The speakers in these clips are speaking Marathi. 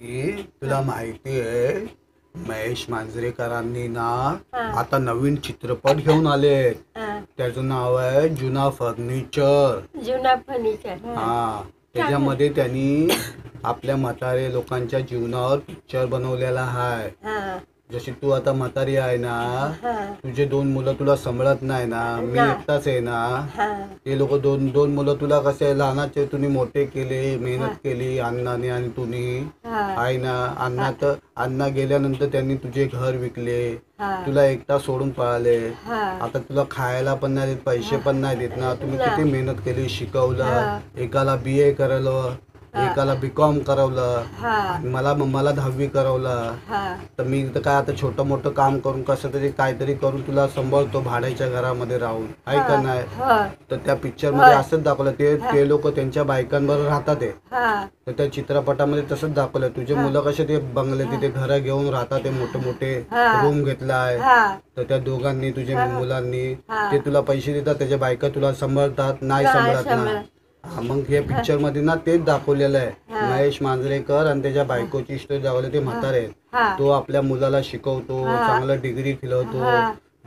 तुला माहिती आहे महेश मांजरेकरांनी ना हा. आता नवीन चित्रपट घेऊन आले. हा. त्याचं नाव आहे जुना फर्निचर. जुना फर्निचर. हा, त्याच्यामध्ये त्यांनी आपल्या म्हातारे लोकांच्या जीवनावर पिक्चर बनवलेला आहे. हा. जशी तू आता म्हातारी आहे ना, हा. तुझे 2 मुलं तुला सांभाळत नाही ना, मी नाही. एकटाच आहे ना. हा. ते लोक दोन मुलं तुला कसे लहानाचे तुम्ही मोठे केले, मेहनत केली अण्णाने आणि तुम्ही हा. आहे ना. अण्णा गेल्यानंतर त्यांनी तुझे घर विकले, हा. तुला एकटा सोडून पळाले. हा. आता तुला खायला पण नाही देत, पैसे पण नाही देत ना. तुम्ही नाही. किती मेहनत केली, शिकवलं. हा. एकाला BA करवलं, एकाला BCom करवलं, हा. आणि मला 10वी करवलं. हा. तर मी तर काय आता छोटं मोठं काम करून कसं तरी काहीतरी करून तुला सांभाळतो भाड्याच्या घरामध्ये राहून, आहे का नाही. हा. तर त्या पिक्चर मध्ये असंच दाखवलं. ते लोक त्यांच्या बायकांबरोबर राहतात ते. हा. तर त्या चित्रपटामध्ये तसंच दाखवलं. तुझे मुलं कसे ते बंगले तिथे घर घेऊन राहतात, ते मोठे मोठे रूम घेतलाय. हा. तर त्या दोघांनी तुझ्या मुलांनी हा. ते तुला पैसे देतात, त्याच्या बायका तुला सांभाळतात, नाही सांभाळत ना. मग हे पिक्चर मध्ये ना तेच दाखवलेलं आहे. महेश मांजरेकर आणि त्याच्या बायकोची स्टोरी दाखवली. ते म्हातारे आहेत. हा. तो आपल्या मुलाला शिकवतो, चांगलं डिग्री दिलवतो,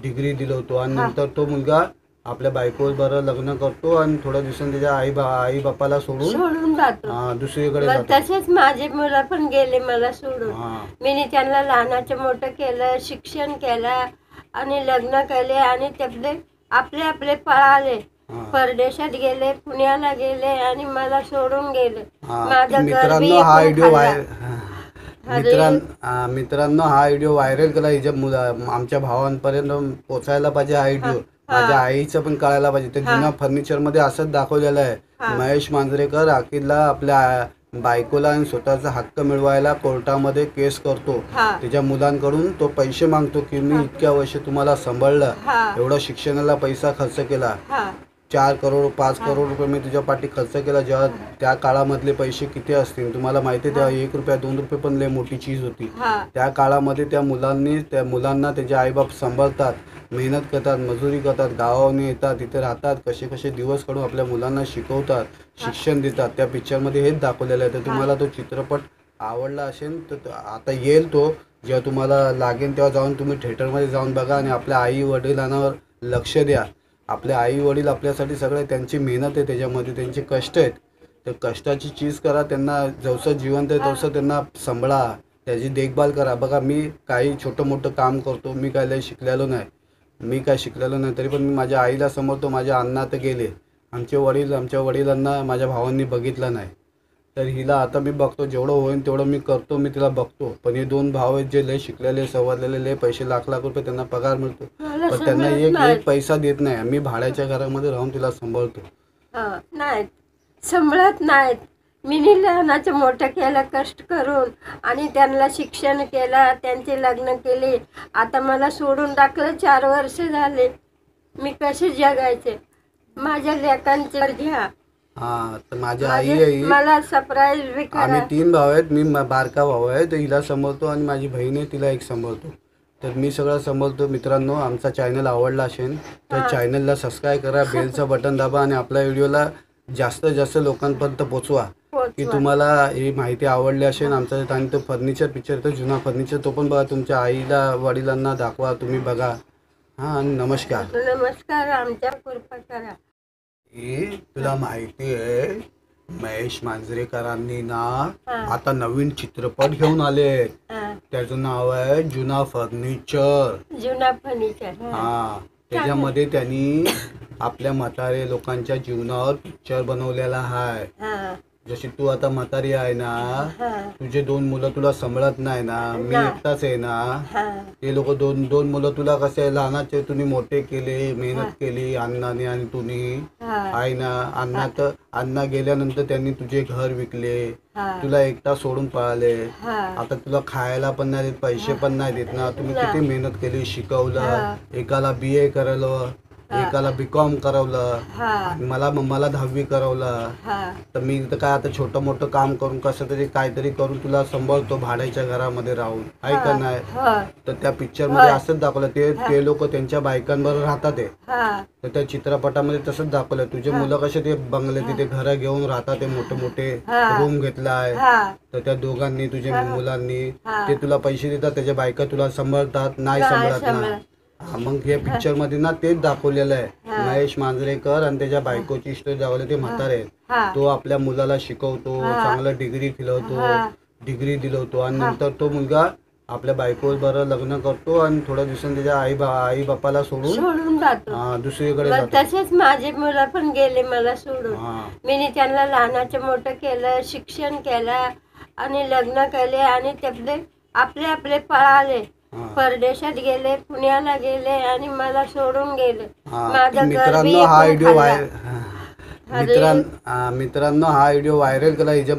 डिग्री दिलवतो, आणि नंतर तो मुलगा आपल्या बायको बरोबर लग्न करतो आणि थोड्या दिवसांनी त्याच्या आई बापाला सोडून जातो, दुसरीकडे मग जातो. तसेच माझे मुलं पण गेले मला सोडून. हा. मी त्यांना लहानाचं मोठं केलं, शिक्षण केलं आणि लग्न केले, आणि ते आपले आपले पळाले, परदेशात गेले, पुण्याला गेले आणि मला सोडून गेले. माझं मित्रांनो हा व्हिडिओ मित्रांनो हा व्हिडिओ व्हायरल केला. हिच्या आमच्या भावांपर्यंत पोचायला पाहिजे हा व्हिडिओ. माझ्या आईचं पण कळायला पाहिजे. ते जुना फर्निचर मध्ये असंच दाखवलेलं आहे. महेश मांजरेकर अखिलला आपल्या बायकोला आणि स्वतःचा हक्क मिळवायला कोर्टामध्ये केस करतो. त्याच्या मुलांकडून तो पैसे मागतो की मी इतक्या वर्ष तुम्हाला सांभाळलं, एवढा शिक्षणाला पैसा खर्च केला, 4 करोड 5 करोड रुपये मी तुझ्या पाठी खर्च केला. जेव्हा त्या काळामधले पैसे किती असतील तुम्हाला माहिती आहे. तेव्हा 1 रुपया 2 रुपये पण लय मोठी चीज होती. त्या काळामध्ये त्या मुलांना त्याचे आईबाप सांभाळतात, मेहनत करतात, मजुरी करतात, गावाने येतात, तिथे राहतात, कसे कसे दिवस काढून आपल्या मुलांना शिकवतात, शिक्षण देतात. त्या पिक्चरमध्ये हेच दाखवलेलं आहे. तर तुम्हाला तो चित्रपट आवडला असेल तर आता येईल तो, जेव्हा तुम्हाला लागेल तेव्हा जाऊन तुम्ही थिएटरमध्ये जाऊन बघा आणि आपल्या आई वडिलांवर लक्ष द्या. आपले आई वडील आपल्यासाठी सगळे, त्यांची मेहनत आहे त्याच्यामध्ये, त्यांचे कष्ट आहेत. तर कष्टाची चीज करा, त्यांना जसं जिवंत आहे तसं त्यांना सांभाळा, त्याची देखभाल करा. बघा मी काही छोटं मोठं काम करतो, मी काय लय शिकलेलो नाही, तरी पण मी माझ्या आईला समजतो. माझ्या अण्णा तर गेले, आमच्या वडिलांना माझ्या भावांनी बघितलं नाही. तर हिला आता मी बघतो, जेवढं होईल तेवढं मी करतो, मी तिला बघतो. पण हे 2 भाव आहेत जे लय शिकलेले, सवरलेले, लय पैसे लाख रुपये त्यांना पगार मिळतो, पण त्यांना एक पैसा देत नाही. मी भाड्याच्या घरामध्ये राहून तिला सांभाळतो. नाहीत सांभाळत नाहीत. मी लहानाचं मोठं केलं कष्ट करून, आणि त्यांना शिक्षण केलं, त्यांचे लग्न केले. आता मला सोडून टाकलं, 4 वर्ष झाले. मी कसे जगायचे. माझ्या लेकांचे घ्या. तर माझी आई आहे, मला सरप्राईज बी करा. आम्ही 3 भाव आहेत. मी बारका भाऊ आहे, तर हिला सांभाळतो, आणि माझी बहीण आहे, तिला एक सांभाळतो. तर मी सगळं सांभाळतो. मित्रांनो, आमचा चॅनल आवडला असेल तर चॅनलला सबस्क्राईब करा, बेलचं बटन दाबा, आणि आपल्या व्हिडिओला जास्तीत जास्त लोकांपर्यंत पोचवा की तुम्हाला ही माहिती आवडली असेल. आमचा आणि तो फर्निचर पिक्चर, तो जुना फर्निचर, तो पण बघा. तुमच्या आईला वडिलांना दाखवा, तुम्ही बघा. आणि नमस्कार, आमच्या कृपा करा. तुला माहिती आहे महेश मांजरेकरांनी ना आता नवीन चित्रपट घेऊन आले. त्याचं नाव आहे जुना फर्निचर. हा, त्याच्यामध्ये त्यांनी आपल्या म्हातारे लोकांच्या जीवनावर पिक्चर बनवलेला आहे. जशी तू आता म्हातारी आहे ना, तुझे 2 मुलं तुला सांभाळत नाही ना, मी एकटाच आहे ना. ते लोक 2 मुलं तुला कसे लहानाचे तुम्ही मोठे केले, मेहनत केली अण्णाने आणि तुम्ही आहे ना. अण्णा गेल्यानंतर त्यांनी तुझे घर विकले, तुला एकटा सोडून पळाले. आता तुला खायला पण नाही देत, पैसे पण नाही देत ना. तुम्ही किती मेहनत केली, शिकवलं, एकाला BA करवलं, एकाला बीकॉम करवलं हा आणि मला 10वी करवलं. हा तर मी तर काय आता छोटं मोठं काम करून कसं तरी काहीतरी करून तुला सांभाळतो भाड्याच्या घरामध्ये राहून, आहे का नाही. हा तर त्या पिक्चर मध्ये असंच दाखवलं, ते लोक त्यांच्या बायकांबरोबर राहतात ते. हा तर त्या चित्रपटामध्ये तसंच दाखवलं, तुझे मुलं कसे ते बंगले तिथे घर घेऊन राहतात, ते मोठे मोठे रूम घेतलाय. हा तर त्या दोघांनी तुझ्या मुलांनी ते तुला पैसे देतात, त्याच्या बायका तुला सांभाळतात, नाही सांभाळत ना. मग हे पिक्चर मध्ये ना तेच दाखवलेलं आहे. महेश मांजरेकर आणि त्याच्या बायकोची स्टोरी दाखवली. ते म्हातारे आहेत, तो आपल्या मुलाला शिकवतो, चांगलं डिग्री दिलवतो, डिग्री दिलवतो आणि नंतर तो मुलगा आपल्या बायको बरोबर लग्न करतो आणि थोड्या दिवसांनी त्याच्या आई बापाला सोडून जातो दुसरीकडे मग जातो. तसेच माझे मुलं पण गेले मला सोडून. हा. मी त्यांना लहानाचं मोठं केलं, शिक्षण केलं आणि लग्न केले आणि ते आपले आपले पळाले, परदेशात गेले, पुण्याला गेले आणि मला सोडून गेले. माझं घर बी मित्रांनो, हा एकूण व्हिडिओ खाल्लं. मित्रांनो, हा व्हिडिओ व्हायरल केला, हिच्या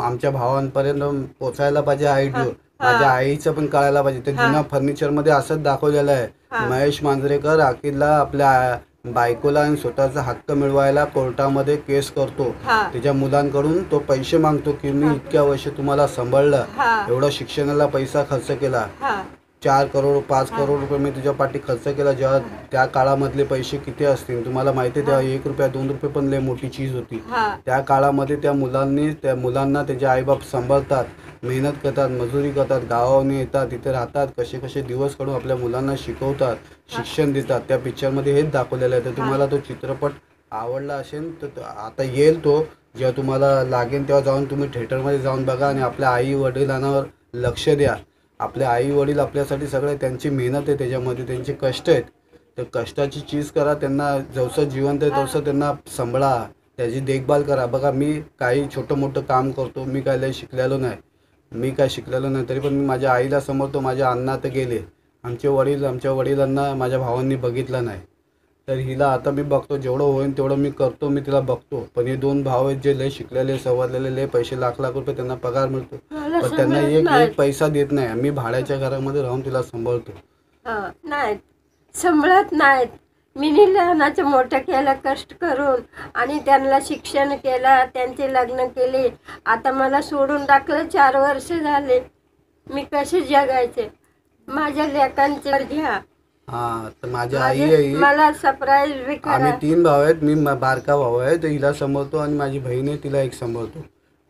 आमच्या भावांपर्यंत पोचायला पाहिजे हा व्हिडिओ. माझ्या आईचं पण कळायला पाहिजे. ते जुन्या फर्निचर मध्ये असंच दाखवलेलं आहे. महेश मांजरेकर अखिलला आपल्या बायकोला आणि स्वतःचा हक्क मिळवायला कोर्टामध्ये केस करतो. त्याच्या मुलांकडून तो पैसे मागतो की मी इतक्या वर्ष तुम्हाला सांभाळलं, एवढा शिक्षणाला पैसा खर्च केला, 4 करोड 5 करोड रुपये मी तुझ्या पाठी खर्च केला. जेव्हा त्या काळामधले पैसे किती असतील तुम्हाला माहिती आहे, तेव्हा 1 रुपया 2 रुपये पण लय मोठी चीज होती. त्या काळामध्ये त्या मुलांना त्याचे आईबाप सांभाळतात, मेहनत करतात, मजुरी करतात, गावाने येतात, तिथे राहतात, कसे कसे दिवस काढून आपल्या मुलांना शिकवतात, शिक्षण देतात. त्या पिक्चरमध्ये हेच दाखवलेलं आहे. तर तुम्हाला तो चित्रपट आवडला असेल तर आता येईल तो, जेव्हा तुम्हाला लागेल तेव्हा जाऊन तुम्ही थिएटरमध्ये जाऊन बघा आणि आपल्या आई वडिलांवर लक्ष द्या. आपले आई वडील आपल्यासाठी सगळे, त्यांची मेहनत आहे त्याच्यामध्ये, त्यांचे कष्ट आहेत. तर कष्टाची चीज करा, त्यांना जसं जिवंत आहे तसं त्यांना सांभाळा, त्याची देखभाल करा. बघा, मी काही छोटं मोठं काम करतो, मी काय लय शिकलेलो नाही, तरी पण मी माझ्या आईला समजतो. माझ्या अण्णा तर गेले, आमच्या वडिलांना माझ्या भावांनी बघितलं नाही. तर हिला आता मी बघतो, जेवढं होईल तेवढं मी करतो, मी तिला बघतो. पण हे 2 भाव आहेत जे लय शिकलेले, सवरलेले, लय पैसे लाख रुपये त्यांना पगार मिळतो, पण त्यांना एक पैसा देत नाही. मी भाड्याच्या घरामध्ये राहून तिला सांभाळतो. नाहीत सांभाळत नाहीत. मी लहानाचं मोठं केलं कष्ट करून आणि त्यांना शिक्षण केलं, त्यांचे लग्न केले. आता मला सोडून टाकलं, 4 वर्ष झाले. मी कसे जगायचे? माझ्या लेकांचे घ्या. तर माझी आई आहे, मला सरप्राईज बी करा. आम्ही 3 भाव आहेत, मी बारका भाऊ आहे, तर हिला सांभाळतो आणि माझी बहीण आहे, तिला एक सांभाळतो.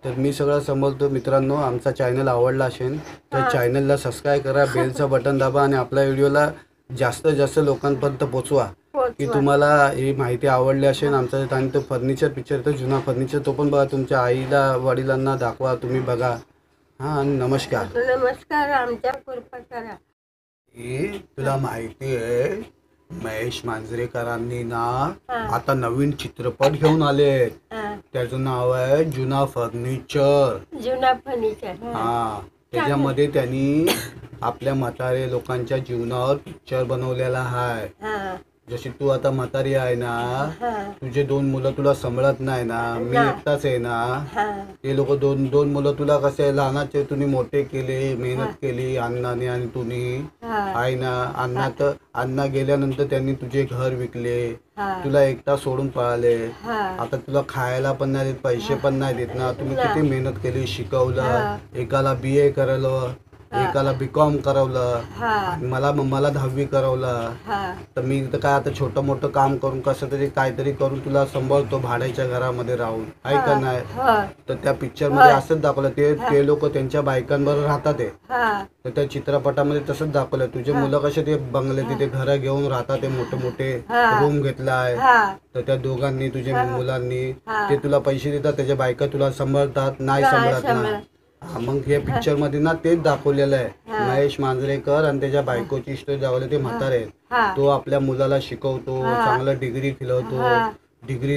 तर मी सगळं सांभाळतो. मित्रांनो, आमचा चॅनल आवडला असेल तर चॅनलला सबस्क्राईब करा, बेलचं बटन दाबा आणि आपल्या व्हिडिओला जास्तीत जास्त लोकांपर्यंत पोचवा की तुम्हाला ही माहिती आवडली असेल. आमचा आणि तो फर्निचर पिक्चर, तो जुना फर्निचर, तो पण बघा, तुमच्या आईला वडिलांना दाखवा, तुम्ही बघा. आणि नमस्कार, आमच्या कृपा करा. तुला माहिती आहे, महेश मांजरेकरांनी ना आता नवीन चित्रपट घेऊन आले, त्याचं नाव आहे जुना फर्निचर. त्याच्यामध्ये त्यांनी आपल्या म्हातारे लोकांच्या जीवनावर पिक्चर बनवलेला आहे. जशी तू आता म्हातारी आहे ना, तुझे 2 मुलं तुला सांभाळत नाही ना, मी एकटाच आहे ना. ते लोक 2 मुलं तुला कसे लहानाचे तुम्ही मोठे केले, मेहनत केली अण्णाने आणि तुम्ही आहे ना. अण्णा गेल्यानंतर त्यांनी तुझे घर विकले, तुला एकटा सोडून पळाले. आता तुला खायला पण नाही देत, पैसे पण नाही देत ना. तुम्ही किती मेहनत केली, शिकवलं, एकाला BA करवलं, एकाला बीकॉम करवलं, मला 10वी करवलं. तर मी तर काय आता छोटं मोठं काम करून कसं तरी काहीतरी करून तुला सांभाळतो भाड्याच्या घरामध्ये राहून, आहे का नाही. तर त्या पिक्चर मध्ये असंच दाखवलं, ते लोक त्यांच्या बायकांबरोबर राहतात ते. तर त्या चित्रपटामध्ये तसंच दाखवलं, तुझे मुलं कसे ते बंगले तिथे घर घेऊन राहतात, ते मोठे मोठे रूम घेतलाय. तर त्या दोघांनी तुझ्या मुलांनी ते तुला पैसे देतात, त्याच्या बायका तुला सांभाळतात, नाही सांभाळत ना. मग हे पिक्चर मध्ये ना तेच दाखवलेलं आहे. महेश मांजरेकर आणि त्याच्या बायकोची स्टोरी दाखवली. ते म्हातारे आहेत, तो आपल्या मुलाला शिकवतो, चांगलं डिग्री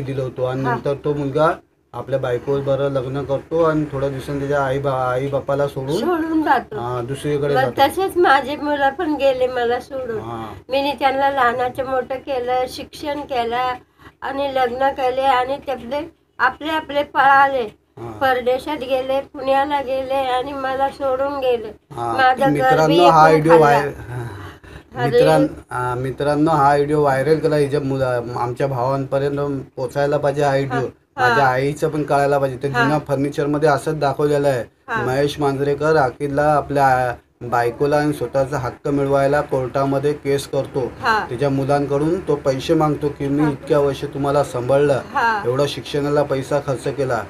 दिलवतो आणि नंतर तो मुलगा आपल्या बायको बरोबर लग्न करतो आणि थोड्या दिवसांनी त्याच्या आई बापाला सोडून जातो, दुसरीकडे जातो. तसेच माझे मुलं पण गेले मला सोडून. मी त्यांना लहानाचं मोठं केलं, शिक्षण केलं आणि लग्न केले आणि ते आपले आपले पळाले, परदेशात गेले, पुण्याला गेले आणि मला सोडून गेले. माझं घर बी मित्रांनो, हा मित्रांनो हा व्हिडिओ व्हायरल केला हिच्या आमच्या भावांपर्यंत पोचायला पाहिजे हा व्हिडिओ. माझ्या आईचं पण कळायला पाहिजे. ते जुन्या फर्निचर मध्ये असंच दाखवलेलं आहे. महेश मांजरेकर अखिलला आपल्या बायकोला आणि स्वतःचा हक्क मिळवायला कोर्टामध्ये केस करतो. त्याच्या मुलांकडून तो पैसे मागतो की मी इतक्या वर्ष तुम्हाला सांभाळलं, एवढा शिक्षणाला पैसा खर्च केला,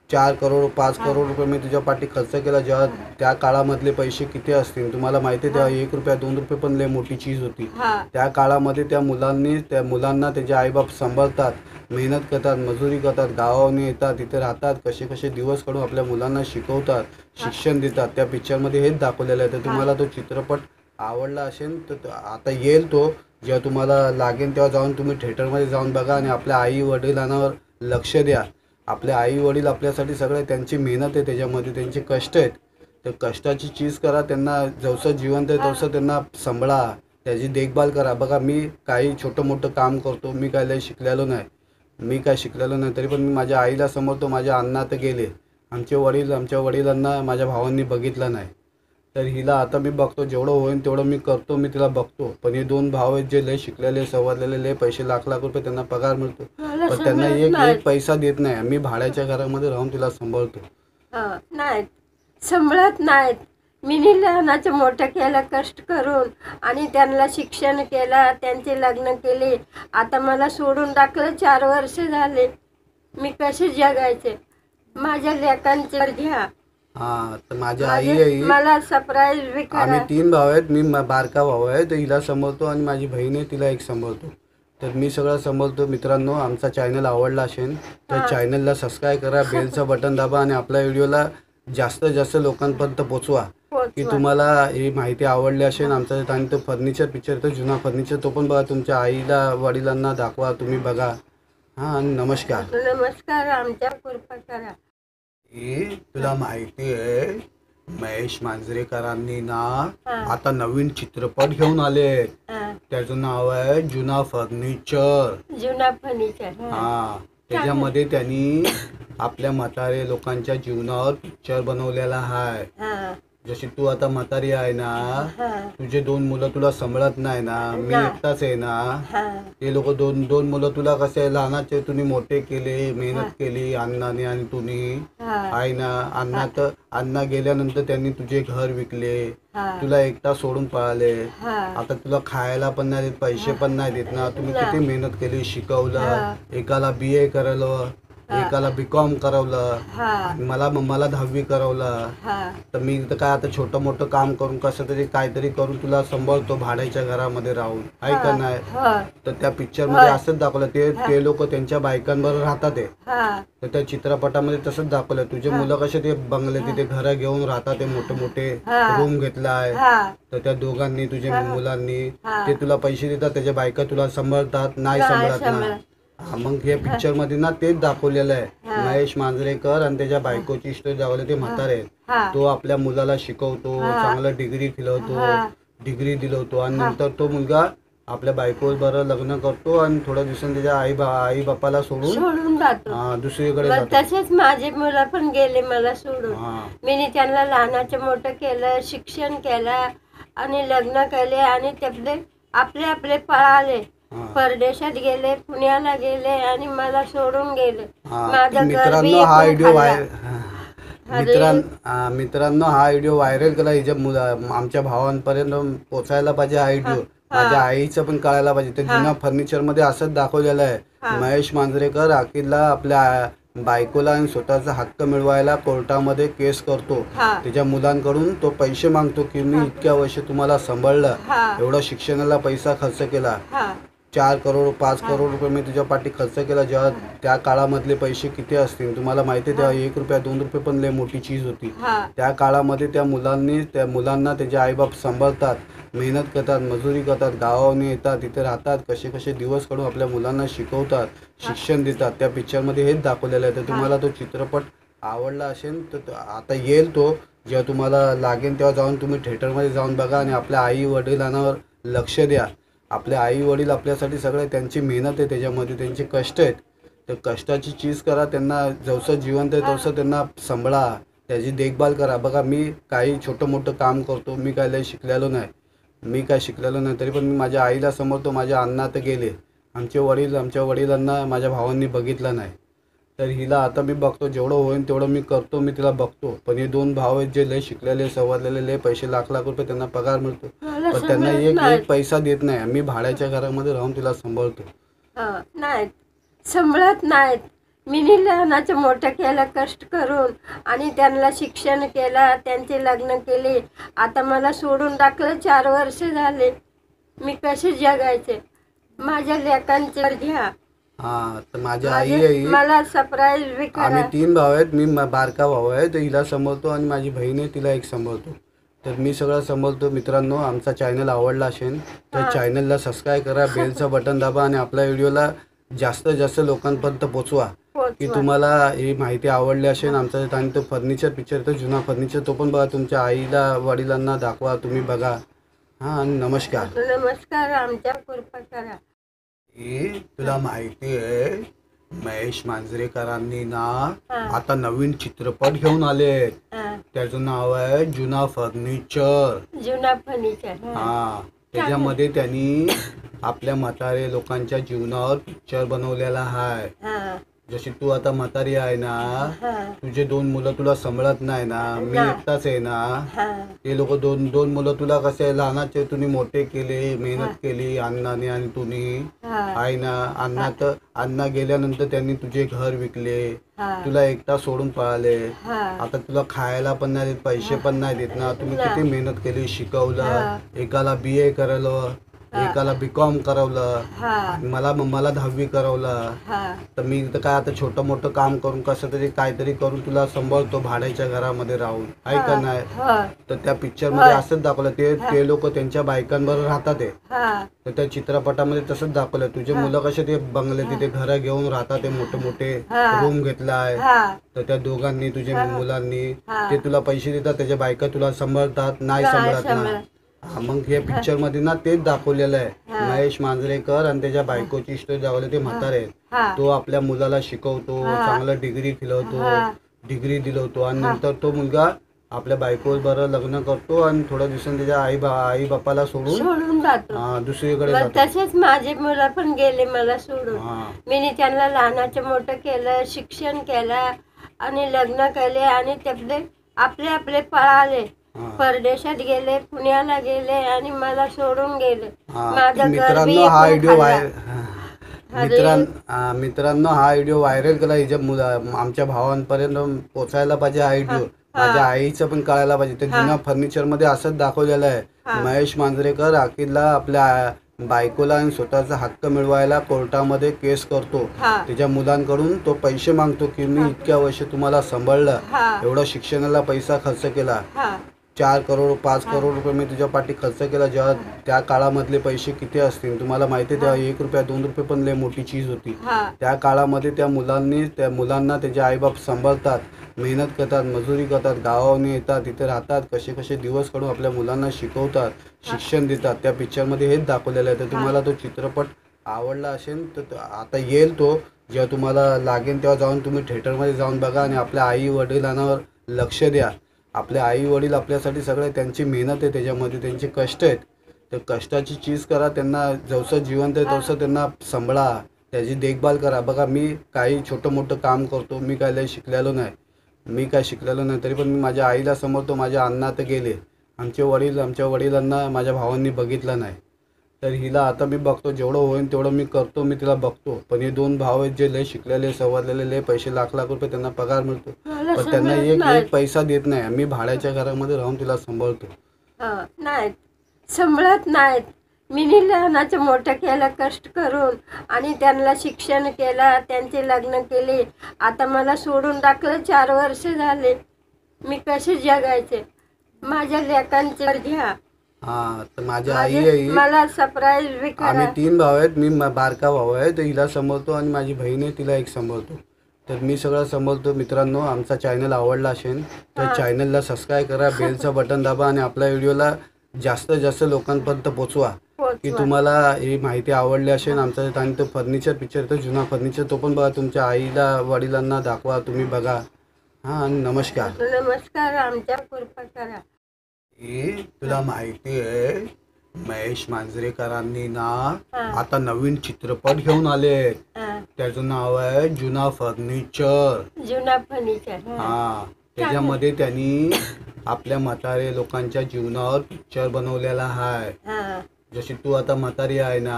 4 करोड 5 करोड रुपये मी तुझ्या पाठी खर्च केला. जेव्हा त्या काळामधले पैसे किती असतील तुम्हाला माहिती आहे. तेव्हा 1 रुपया 2 रुपये पण लय मोठी चीज होती. त्या काळामध्ये त्या मुलांना त्याचे आईबाप सांभाळतात, मेहनत करतात, मजुरी करतात, गावाने येतात, तिथे राहतात, कसे कसे दिवस काढून आपल्या मुलांना शिकवतात, शिक्षण देतात. त्या पिक्चरमध्ये हेच दाखवलेलं आहे. तर तुम्हाला तो चित्रपट आवडला असेल तर आता येईल तो, जेव्हा तुम्हाला लागेल तेव्हा जाऊन तुम्ही थिएटरमध्ये जाऊन बघा आणि आपल्या आई वडिलांवर लक्ष द्या. आपले आई वडील आपल्यासाठी सगळे, त्यांची मेहनत आहे त्याच्यामध्ये, त्यांचे कष्ट आहेत. तर कष्टाची चीज करा, त्यांना जसं जिवंत आहे तसं त्यांना सांभाळा, त्याची देखभाल करा. बघा मी काही छोटं मोठं काम करतो, मी काय लय शिकलेलो नाही, तरी पण मी माझ्या आईला समोरतो. माझ्या अण्णा तर गेले, आमच्या वडिलांना माझ्या भावांनी बघितलं नाही. तर हिला आता मी बघतो, जेवढं होईल तेवढं मी करतो, मी तिला बघतो. पण हे 2 भाव आहेत जे लय शिकलेले, सवरलेले, लय पैसे लाख रुपये त्यांना पगार मिळतो, पण त्यांना एक पैसा देत नाही. मी भाड्याच्या घरामध्ये राहून तिला सांभाळतो. नाहीत सांभाळत नाहीत. मी लहानाचं मोठं केलं कष्ट करून आणि त्यांना शिक्षण केलं, त्यांचे लग्न केले. आता मला सोडून टाकलं, 4 वर्ष झाले. मी कसे जगायचे? माझ्या लेकांचे घ्या. तर माझ्या आई आहे, मला सरप्राईज बी करा. आम्ही 3 भाव आहेत. मी बारका भाऊ आहे, तर हिला सांभाळतो आणि माझी बहीण आहे, तिला एक सांभाळतो. तर मी सगळं सांभाळतो. मित्रांनो, आमचा चॅनल आवडला असेल तर चॅनलला सबस्क्राईब करा, बेलचं बटन दाबा आणि आपल्या व्हिडिओला जास्तीत जास्त लोकांपर्यंत पोचवा की तुम्हाला ही माहिती आवडली असेल. आमचा आणि तो फर्निचर पिक्चर, तो जुना फर्निचर, तो पण बघा, तुमच्या आईला वडिलांना दाखवा, तुम्ही बघा. आणि नमस्कार, आमच्या कृपा करा. तुला माहिती आहे महेश मांजरेकरांनी ना आता नवीन चित्रपट घेऊन आले. त्याचं नाव आहे जुना फर्निचर. त्याच्यामध्ये त्यांनी आपल्या म्हातारे लोकांच्या जीवनावर पिक्चर बनवलेला आहे. जशी तू आता म्हातारी आहे ना, तुझे 2 मुलं तुला सांभाळत नाही ना, मी एकटाच आहे ना. ते लोक 2 मुलं तुला कसे लहानाचे तुम्ही मोठे केले, मेहनत केली अण्णाने आणि तुम्ही आहे ना. अण्णा गेल्यानंतर त्यांनी तुझे घर विकले, तुला एकटा सोडून पळाले. आता तुला खायला पण नाही देत, पैसे पण नाही देत ना. तुम्ही किती मेहनत केली, शिकवलं, एकाला BA करवलं, एकाला BCom करवलं, मला 10वी करवलं. तर मी तर काय आता छोटं मोठं काम करून कसं तरी काहीतरी करून तुला सांभाळतो भाड्याच्या घरामध्ये राहून, आहे का नाही. तर त्या पिक्चर मध्ये असंच दाखवलं. ते लोक त्यांच्या बायकांबरोबर राहतात. तर त्या चित्रपटामध्ये तसंच दाखवलं. तुझे मुलं कसे ते बंगले तिथे घर घेऊन राहतात, मोठे मोठे रूम घेतलाय. तर त्या दोघांनी तुझ्या मुलांनी ते तुला पैसे देतात, त्याच्या बायका तुला सांभाळतात, नाही सांभाळत ना. मग या पिक्चर मध्ये ना तेच दाखवलेलं आहे. महेश मांजरेकर आणि त्याच्या बायकोची स्टोरी दाखवली. ते म्हातारे आहेत, तो आपल्या मुलाला शिकवतो, चांगलं डिग्री दिलवतो आणि नंतर तो मुलगा आपल्या बायकोबरोबर लग्न करतो आणि थोड्या दिवसांनी त्याच्या आई बापाला सोडून दुसरीकडे जातो. तसेच माझे मुलं पण गेले मला सोडून. मी त्यांना लहानाचं मोठं केलं, शिक्षण केलं आणि लग्न केले आणि ते आपले पळाले, परदेशात गेले, पुण्याला गेले आणि मला सोडून गेले. मित्रांनो हा व्हिडिओ व्हायरल केला हिच्या आमच्या भावांपर्यंत पोचायला पाहिजे हा व्हिडिओ. माझ्या आईचं पण कळायला पाहिजे. ते जुन्या फर्निचर मध्ये असंच दाखवलेलं आहे. महेश मांजरेकर अखिलला आपल्या बायकोला आणि स्वतःचा हक्क मिळवायला कोर्टामध्ये केस करतो. त्याच्या मुलांकडून तो पैसे मागतो की मी इतक्या वर्ष तुम्हाला सांभाळलं, एवढा शिक्षणाला पैसा खर्च केला, 4 करोड 5 करोड रुपये मी तुझ्या पाठी खर्च केला. जेव्हा त्या काळामधले पैसे किती असतील तुम्हाला माहिती आहे. तेव्हा 1 रुपया 2 रुपये पण लय मोठी चीज होती. त्या काळामध्ये त्या मुलांना त्याचे आईबाप सांभाळतात, मेहनत करतात, मजुरी करतात, गावाने येतात, तिथे राहतात, कसे कसे दिवस काढून आपल्या मुलांना शिकवतात, शिक्षण देतात. त्या पिक्चरमध्ये हेच दाखवलेलं आहे. तर तुम्हाला तो चित्रपट आवडला असेल तर आता येईल तो, जेव्हा तुम्हाला लागेल तेव्हा जाऊन तुम्ही थिएटरमध्ये जाऊन बघा आणि आपल्या आई वडिलांवर लक्ष द्या. आपले आई वडील आपल्यासाठी सगळे, त्यांची मेहनत आहे त्याच्यामध्ये, त्यांचे कष्ट आहेत. तर कष्टाची चीज करा, त्यांना जसं जिवंत आहे तसं त्यांना सांभाळा, त्याची देखभाल करा. बघा मी काही छोटं मोठं काम करतो, मी काय लय शिकलेलो नाही, मी काय शिकलेलो नाही, तरी पण मी माझ्या आईला समजतो. माझ्या अण्णा तर गेले, आमच्या वडिलांना माझ्या भावांनी बघितलं नाही. तर हिला आता मी बघतो, जेवढं होईल तेवढं मी करतो, मी तिला बघतो. पण हे 2 भाव आहेत जे लय शिकलेले, सवरलेले, लय पैसे लाख लाख रुपये त्यांना पगार मिळतो, मला पण त्यांना समजत एक नाही. एक पैसा देत नाही. मी भाड्याच्या घरामध्ये राहून तिला सांभाळतो. नाहीत सांभाळत नाहीत. मी लहानाचं मोठं केलं कष्ट करून, आणि त्यांना शिक्षण केलं, त्यांचे लग्न केले. आता मला सोडून टाकलं, 4 वर्ष झाले. मी कसे जगायचे? माझ्या लेकांचे घ्या. तर माझी आई आहे, मला सरप्राईज बी आम्ही करा. 3 भाव आहेत. मी बारका भाऊ आहे, तर हिला सांभाळतो, आणि माझी बहीण आहे, तिला एक सांभाळतो. तर मी सगळं सांभाळतो. मित्रांनो, आमचा चॅनल आवडला असेल तर चॅनलला सबस्क्राईब करा, बेलचं बटन दाबा, आणि आपल्या व्हिडिओला जास्तीत जास्त लोकांपर्यंत पोचवा. की तुम्हाला ही माहिती आवडली असेल. आमचा आणि तो फर्निचर पिक्चर, तो जुना फर्निचर, तो पण बघा. तुमच्या आईला वडिलांना दाखवा, तुम्ही बघा. आणि नमस्कार. नमस्कार. आमच्या कृपा करा. तुला माहिती आहे, महेश मांजरेकरांनी ना आता नवीन चित्रपट घेऊन आले. त्याचं नाव आहे जुना फर्निचर. त्याच्यामध्ये त्यांनी आपल्या म्हातारे लोकांच्या जीवनावर पिक्चर बनवलेला आहे. जशी तू आता म्हातारी आहे ना, तुझे 2 मुलं तुला सांभाळत नाही ना, मी एकटाच आहे ना. ते लोक 2 मुलं तुला कसे लहानाचे तुम्ही मोठे केले, मेहनत केली अण्णाने आणि तुम्ही आहे ना. अण्णा गेल्यानंतर त्यांनी तुझे घर विकले, तुला एकटा सोडून पळाले. आता तुला खायला पण नाही देत, पैसे पण नाही देत ना. तुम्ही किती मेहनत केली, शिकवलं, एकाला BA करवलं, एकाला BCom करवलं, मला 10वी करवलं. तर मी तर काय आता छोटं मोठं काम करून कसं तरी काहीतरी करून तुला सांभाळतो भाड्याच्या घरामध्ये राहून, आहे का नाही. तर त्या पिक्चर मध्ये असंच दाखवलं. ते लोक त्यांच्या बायकांबरोबर राहतात. तर त्या चित्रपटामध्ये तसंच दाखवलं. तुझे मुलं कसे ते बंगले तिथे घर घेऊन राहतात, ते मोठे मोठे रूम घेतलाय. तर त्या दोघांनी, तुझ्या मुलांनी, ते तुला पैसे देतात, त्याच्या बायका तुला सांभाळतात, नाही सांभाळत ना. मग हे पिक्चर मध्ये ना तेच दाखवलेलं आहे. महेश मांजरेकर आणि त्याच्या बायकोची स्टोरी दाखवली. ते म्हातारे आहेत, तो आपल्या मुलाला शिकवतो, चांगलं डिग्री डिग्री दिलवतो, आणि नंतर तो मुलगा आपल्या बायको बरोबर लग्न करतो, आणि थोड्या दिवसांनी त्याच्या आई बापाला सोडून दुसरीकडे जातो. तसेच माझे मुलं पण गेले मला सोडून. मी त्यांना लहानाचं मोठं केलं, शिक्षण केलं, आणि लग्न केले, आणि ते आपले पळाले, परदेशात गेले, पुण्याला गेले, आणि मला सोडून गेले. मित्रांनो, हा व्हिडिओ व्हायरल केला. आमच्या भावांपर्यंत पोचायला पाहिजे हा व्हिडिओ. माझ्या आईचं पण कळायला पाहिजे. ते जुना फर्निचर मध्ये असंच दाखवलेलं आहे. महेश मांजरेकर अखेरला आपल्या बायकोला आणि स्वतःचा हक्क मिळवायला कोर्टामध्ये केस करतो. त्याच्या मुलांकडून तो पैसे मागतो की मी इतक्या वर्ष तुम्हाला सांभाळलं, एवढा शिक्षणाला पैसा खर्च केला, 4 करोड 5 करोड रुपये मी तुझ्या पाठी खर्च केला. जेव्हा त्या काळामधले पैसे किती असतील तुम्हाला माहिती आहे. तेव्हा 1 रुपया 2 रुपये पण लय मोठी चीज होती. त्या काळामध्ये त्या मुलांना त्याचे आईबाप सांभाळतात, मेहनत करतात, मजुरी करतात, गावाने येतात, तिथे राहतात, कसे कसे दिवस काढून आपल्या मुलांना शिकवतात, शिक्षण देतात. त्या पिक्चरमध्ये हेच दाखवलेलं आहे. तर तुम्हाला तो चित्रपट आवडला असेल तर आता येईल तो, जेव्हा तुम्हाला लागेल तेव्हा जाऊन तुम्ही थिएटरमध्ये जाऊन बघा, आणि आपल्या आई वडिलांवर लक्ष द्या. आपले आई वडील आपल्यासाठी सगळे, त्यांची मेहनत आहे त्याच्यामध्ये, त्यांचे कष्ट आहेत. तर कष्टाची चीज करा, त्यांना जसं जिवंत आहे तसं त्यांना सांभाळा, त्याची देखभाल करा. बघा, मी काही छोटं मोठं काम करतो, मी काय शिकलेलो नाही, तरी पण मी माझ्या आईला समजतो. माझ्या अण्णा तर गेले, आमच्या वडिलांना माझ्या भावांनी बघितलं नाही. तर हिला आता मी बघतो, जेवढं होईल तेवढं मी करतो, मी तिला बघतो. पण हे 2 भाव आहेत जे लय शिकलेले, सवरलेले, लय पैसे लाख लाख रुपये त्यांना पगार मिळतो, पण त्यांना एक पैसा देत नाही. मी भाड्याच्या घरामध्ये राहून तिला सांभाळतो. नाहीत सांभाळत नाहीत. मी लहानाचं मोठं केलं कष्ट करून, आणि त्यांना शिक्षण केलं, त्यांचे लग्न केले. आता मला सोडून टाकलं, 4 वर्ष झाले. मी कसे जगायचे? माझ्या लेकांचे घ्या. तर माझी आई आहे, मला सरप्राईज बी करा. आम्ही 3 भाव आहेत. मी बारका भाऊ आहे, तर हिला सांभाळतो, आणि माझी बहीण आहे, तिला एक सांभाळतो. तर मी सगळं सांभाळतो. मित्रांनो, आमचा चॅनल आवडला असेल तर चॅनलला सबस्क्राईब करा, बेलचं बटन दाबा, आणि आपल्या व्हिडिओला जास्तीत जास्त लोकांपर्यंत पोचवा. की तुम्हाला ही माहिती आवडली असेल. आमचा आणि तो फर्निचर पिक्चर, तो जुना फर्निचर, तो पण बघा. तुमच्या आईला वडिलांना दाखवा, तुम्ही बघा. आणि नमस्कार. नमस्कार. आमच्या कृपा करा. तुला माहिती आहे, महेश मांजरेकरांनी ना हा. आता नवीन चित्रपट घेऊन आले. हा. त्याचं नाव आहे जुना फर्निचर. जुना फर्निचर. हा, त्याच्यामध्ये त्यांनी आपल्या म्हातारे लोकांच्या जीवनावर पिक्चर बनवलेला आहे. हा. जशी तू आता म्हातारी आहे ना,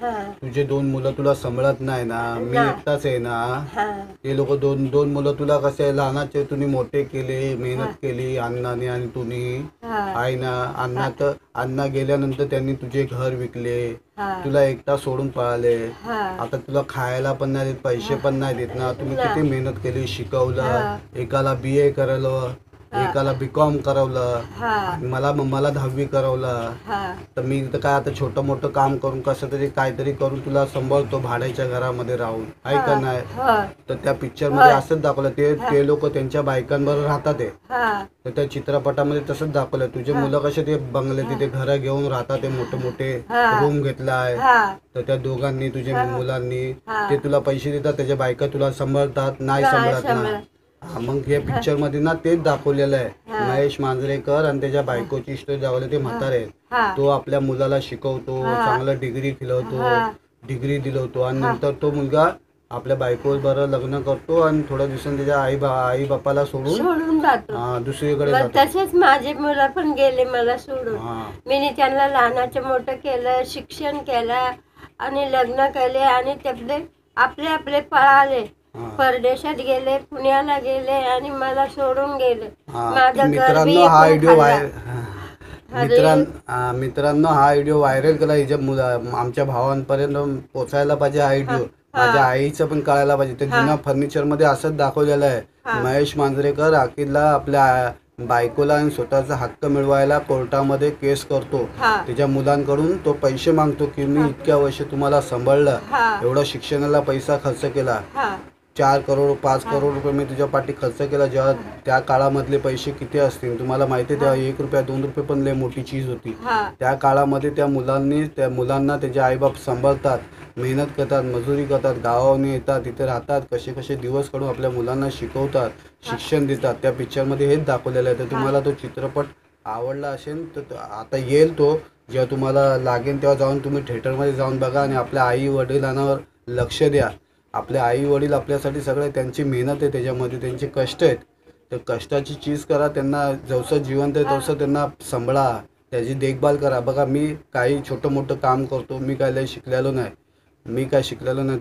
हा. तुझे 2 मुलं तुला सांभाळत नाही ना, मी नाही. एकटाच आहे ना. हा. ते लोक दोन मुलं तुला कसे लहानाचे तुम्ही मोठे केले, मेहनत केली अण्णाने आणि तुम्ही हा. आहे ना. अण्णा गेल्यानंतर त्यांनी तुझे घर विकले, हा. तुला एकटा सोडून पळाले. हा. आता तुला खायला पण नाही देत, पैसे पण नाही देत ना. तुम्ही नाही. किती मेहनत केली, शिकवलं. हा. एकाला BA करवलं, एकाला BCom करवलं, हा. आणि मला 10वी करवलं. हा. तर मी तर काय आता छोटं मोठं काम करून कसं तरी काहीतरी करून तुला सांभाळतो भाड्याच्या घरामध्ये राहून, आहे का नाही. हा. तर त्या पिक्चर मध्ये असंच दाखवलं. ते लोक त्यांच्या बायकांबरोबर राहतात ते. हा. तर त्या चित्रपटामध्ये तसंच दाखवलं. तुझे मुलं कसे ते बंगले तिथे घर घेऊन राहतात, ते मोठे मोठे हा. रूम घेतलाय. हा. तर त्या दोघांनी तुझ्या मुलांनी हा. ते तुला पैसे देतात, त्याच्या बायका तुला सांभाळतात, नाही नाही सांभाळत ना. सांभाळत. हा, मग हे पिक्चर मध्ये ना तेच दाखवलेलं आहे. महेश मांजरेकर आणि त्याच्या बायकोची स्टोरी दाखवली. ते म्हातारे आहेत. हा. तो आपल्या मुलाला शिकवतो, चांगलं डिग्री खिलवतो, डिग्री दिलवतो, आणि नंतर तो मुलगा आपल्या बायको बरोबर लग्न करतो आणि थोड्या दिवसांनी त्याच्या आई बापाला सोडून जातो. दुसरीकडे मग जातो. तसेच माझे मुलं पण गेले मला सोडून. हा. मी त्यांना लहानाचं मोठं केलं, शिक्षण केलं आणि लग्न केले, आणि ते आपले आपले पळाले, हा. परदेशात गेले, पुण्याला गेले आणि मला सोडून गेले. हा, माझं घर मित्रांनो बी हा एकूण व्हिडिओ खाल्ला. मित्रांनो हा व्हिडिओ व्हायरल केला. आमच्या भावांपर्यंत पोचायला पाहिजे हा व्हिडिओ. माझ्या आईचं पण कळायला पाहिजे. ते जुना फर्निचर मध्ये असंच दाखवलेलं आहे. महेश मांजरेकर अखेरला आपल्या बायकोला आणि स्वतःचा हक्क मिळवायला कोर्टामध्ये केस करतो. त्याच्या मुलांकडून तो पैसे मागतो की मी इतक्या वर्ष तुम्हाला सांभाळलं, एवढा शिक्षणाला पैसा खर्च केला, 4 करोड 5 करोड रुपये मी तुझ्या पाठी खर्च केला. जेव्हा त्या काळामधले पैसे किती असतील तुम्हाला माहिती आहे. तेव्हा 1 रुपया 2 रुपये पण लय मोठी चीज होती. त्या काळामध्ये त्या मुलांना त्याचे आईबाप सांभाळतात, मेहनत करतात, मजुरी करतात, गावाने येतात, तिथे राहतात, कसे कसे दिवस काढून आपल्या मुलांना शिकवतात, शिक्षण देतात. त्या पिक्चरमध्ये हेच दाखवलेलं आहे. तर तुम्हाला तो चित्रपट आवडला असेल तर आता येईल तो, जेव्हा तुम्हाला लागेल तेव्हा जाऊन तुम्ही थिएटरमध्ये जाऊन बघा आणि आपल्या आई वडिलांवर लक्ष द्या. आपले आई वडील आपल्यासाठी सगळे, त्यांची मेहनत आहे त्याच्यामध्ये, त्यांचे कष्ट आहेत. तर कष्टाची चीज करा, त्यांना जसं जिवंत आहे तसं त्यांना सांभाळा, त्याची देखभाल करा. बघा मी काही छोटं मोठं काम करतो, मी काय लय शिकलेलो नाही,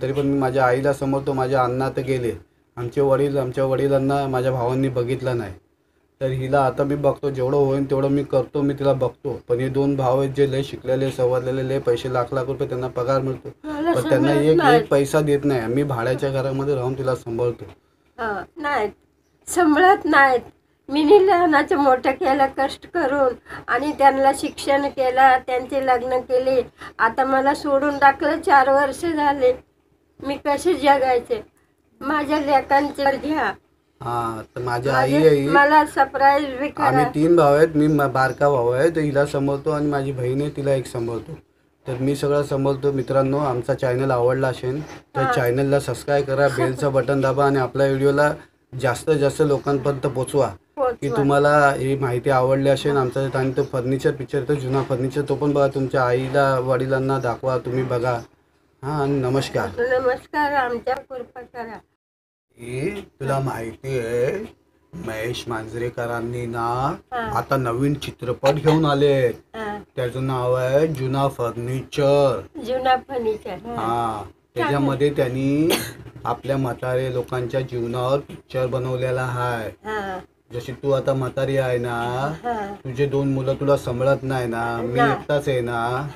तरी पण मी माझ्या आईला समजतो. माझ्या अण्णा तर गेले, आमच्या वडिलांना माझ्या भावांनी बघितलं नाही. तर हिला आता मी बघतो, जेवढं होईल तेवढं मी करतो, मी तिला बघतो. पण हे 2 भाव आहेत जे लय शिकलेले, सवरलेले, लय पैसे लाख रुपये त्यांना पगार मिळतो, पण त्यांना एक पैसा देत नाही. मी भाड्याच्या घरामध्ये राहून तिला सांभाळतो. नाहीत सांभाळत नाहीत. मी लहानाचं मोठं केलं कष्ट करून, आणि त्यांना शिक्षण केलं, त्यांचे लग्न केले. आता मला सोडून टाकलं, 4 वर्ष झाले. मी कसे जगायचे. माझ्या लेकांचे घ्या. तर माझ्या आई आहे, मला सरप्राईज बी करा. आम्ही 3 भाव आहेत. मी बारका भाऊ आहे, तर हिला सांभाळतो, आणि माझी बहीण आहे, तिला एक सांभाळतो. तर मी सगळं सांभाळतो. मित्रांनो, आमचा चॅनल आवडला असेल तर चॅनलला सबस्क्राईब करा, बेलचं बटन दाबा, आणि आपल्या व्हिडिओला जास्तीत जास्त लोकांपर्यंत पोचवा की तुम्हाला ही माहिती आवडली असेल. आमचा आणि तो फर्निचर पिक्चर, तो जुना फर्निचर, तो पण बघा. तुमच्या आईला वडिलांना दाखवा, तुम्ही बघा. आणि नमस्कार, आमच्या कृपा करा. तुला माहिती आहे महेश मांजरेकरांनी ना आता नवीन चित्रपट घेऊन आले. त्याचं नाव आहे जुना फर्निचर. हा, त्याच्यामध्ये त्यांनी आपल्या म्हातारे लोकांच्या जीवनावर पिक्चर बनवलेला आहे. जशी तू आता म्हातारी आहे ना, तुझे 2 मुलं तुला सांभाळत नाही ना, मी एकटाच आहे ना.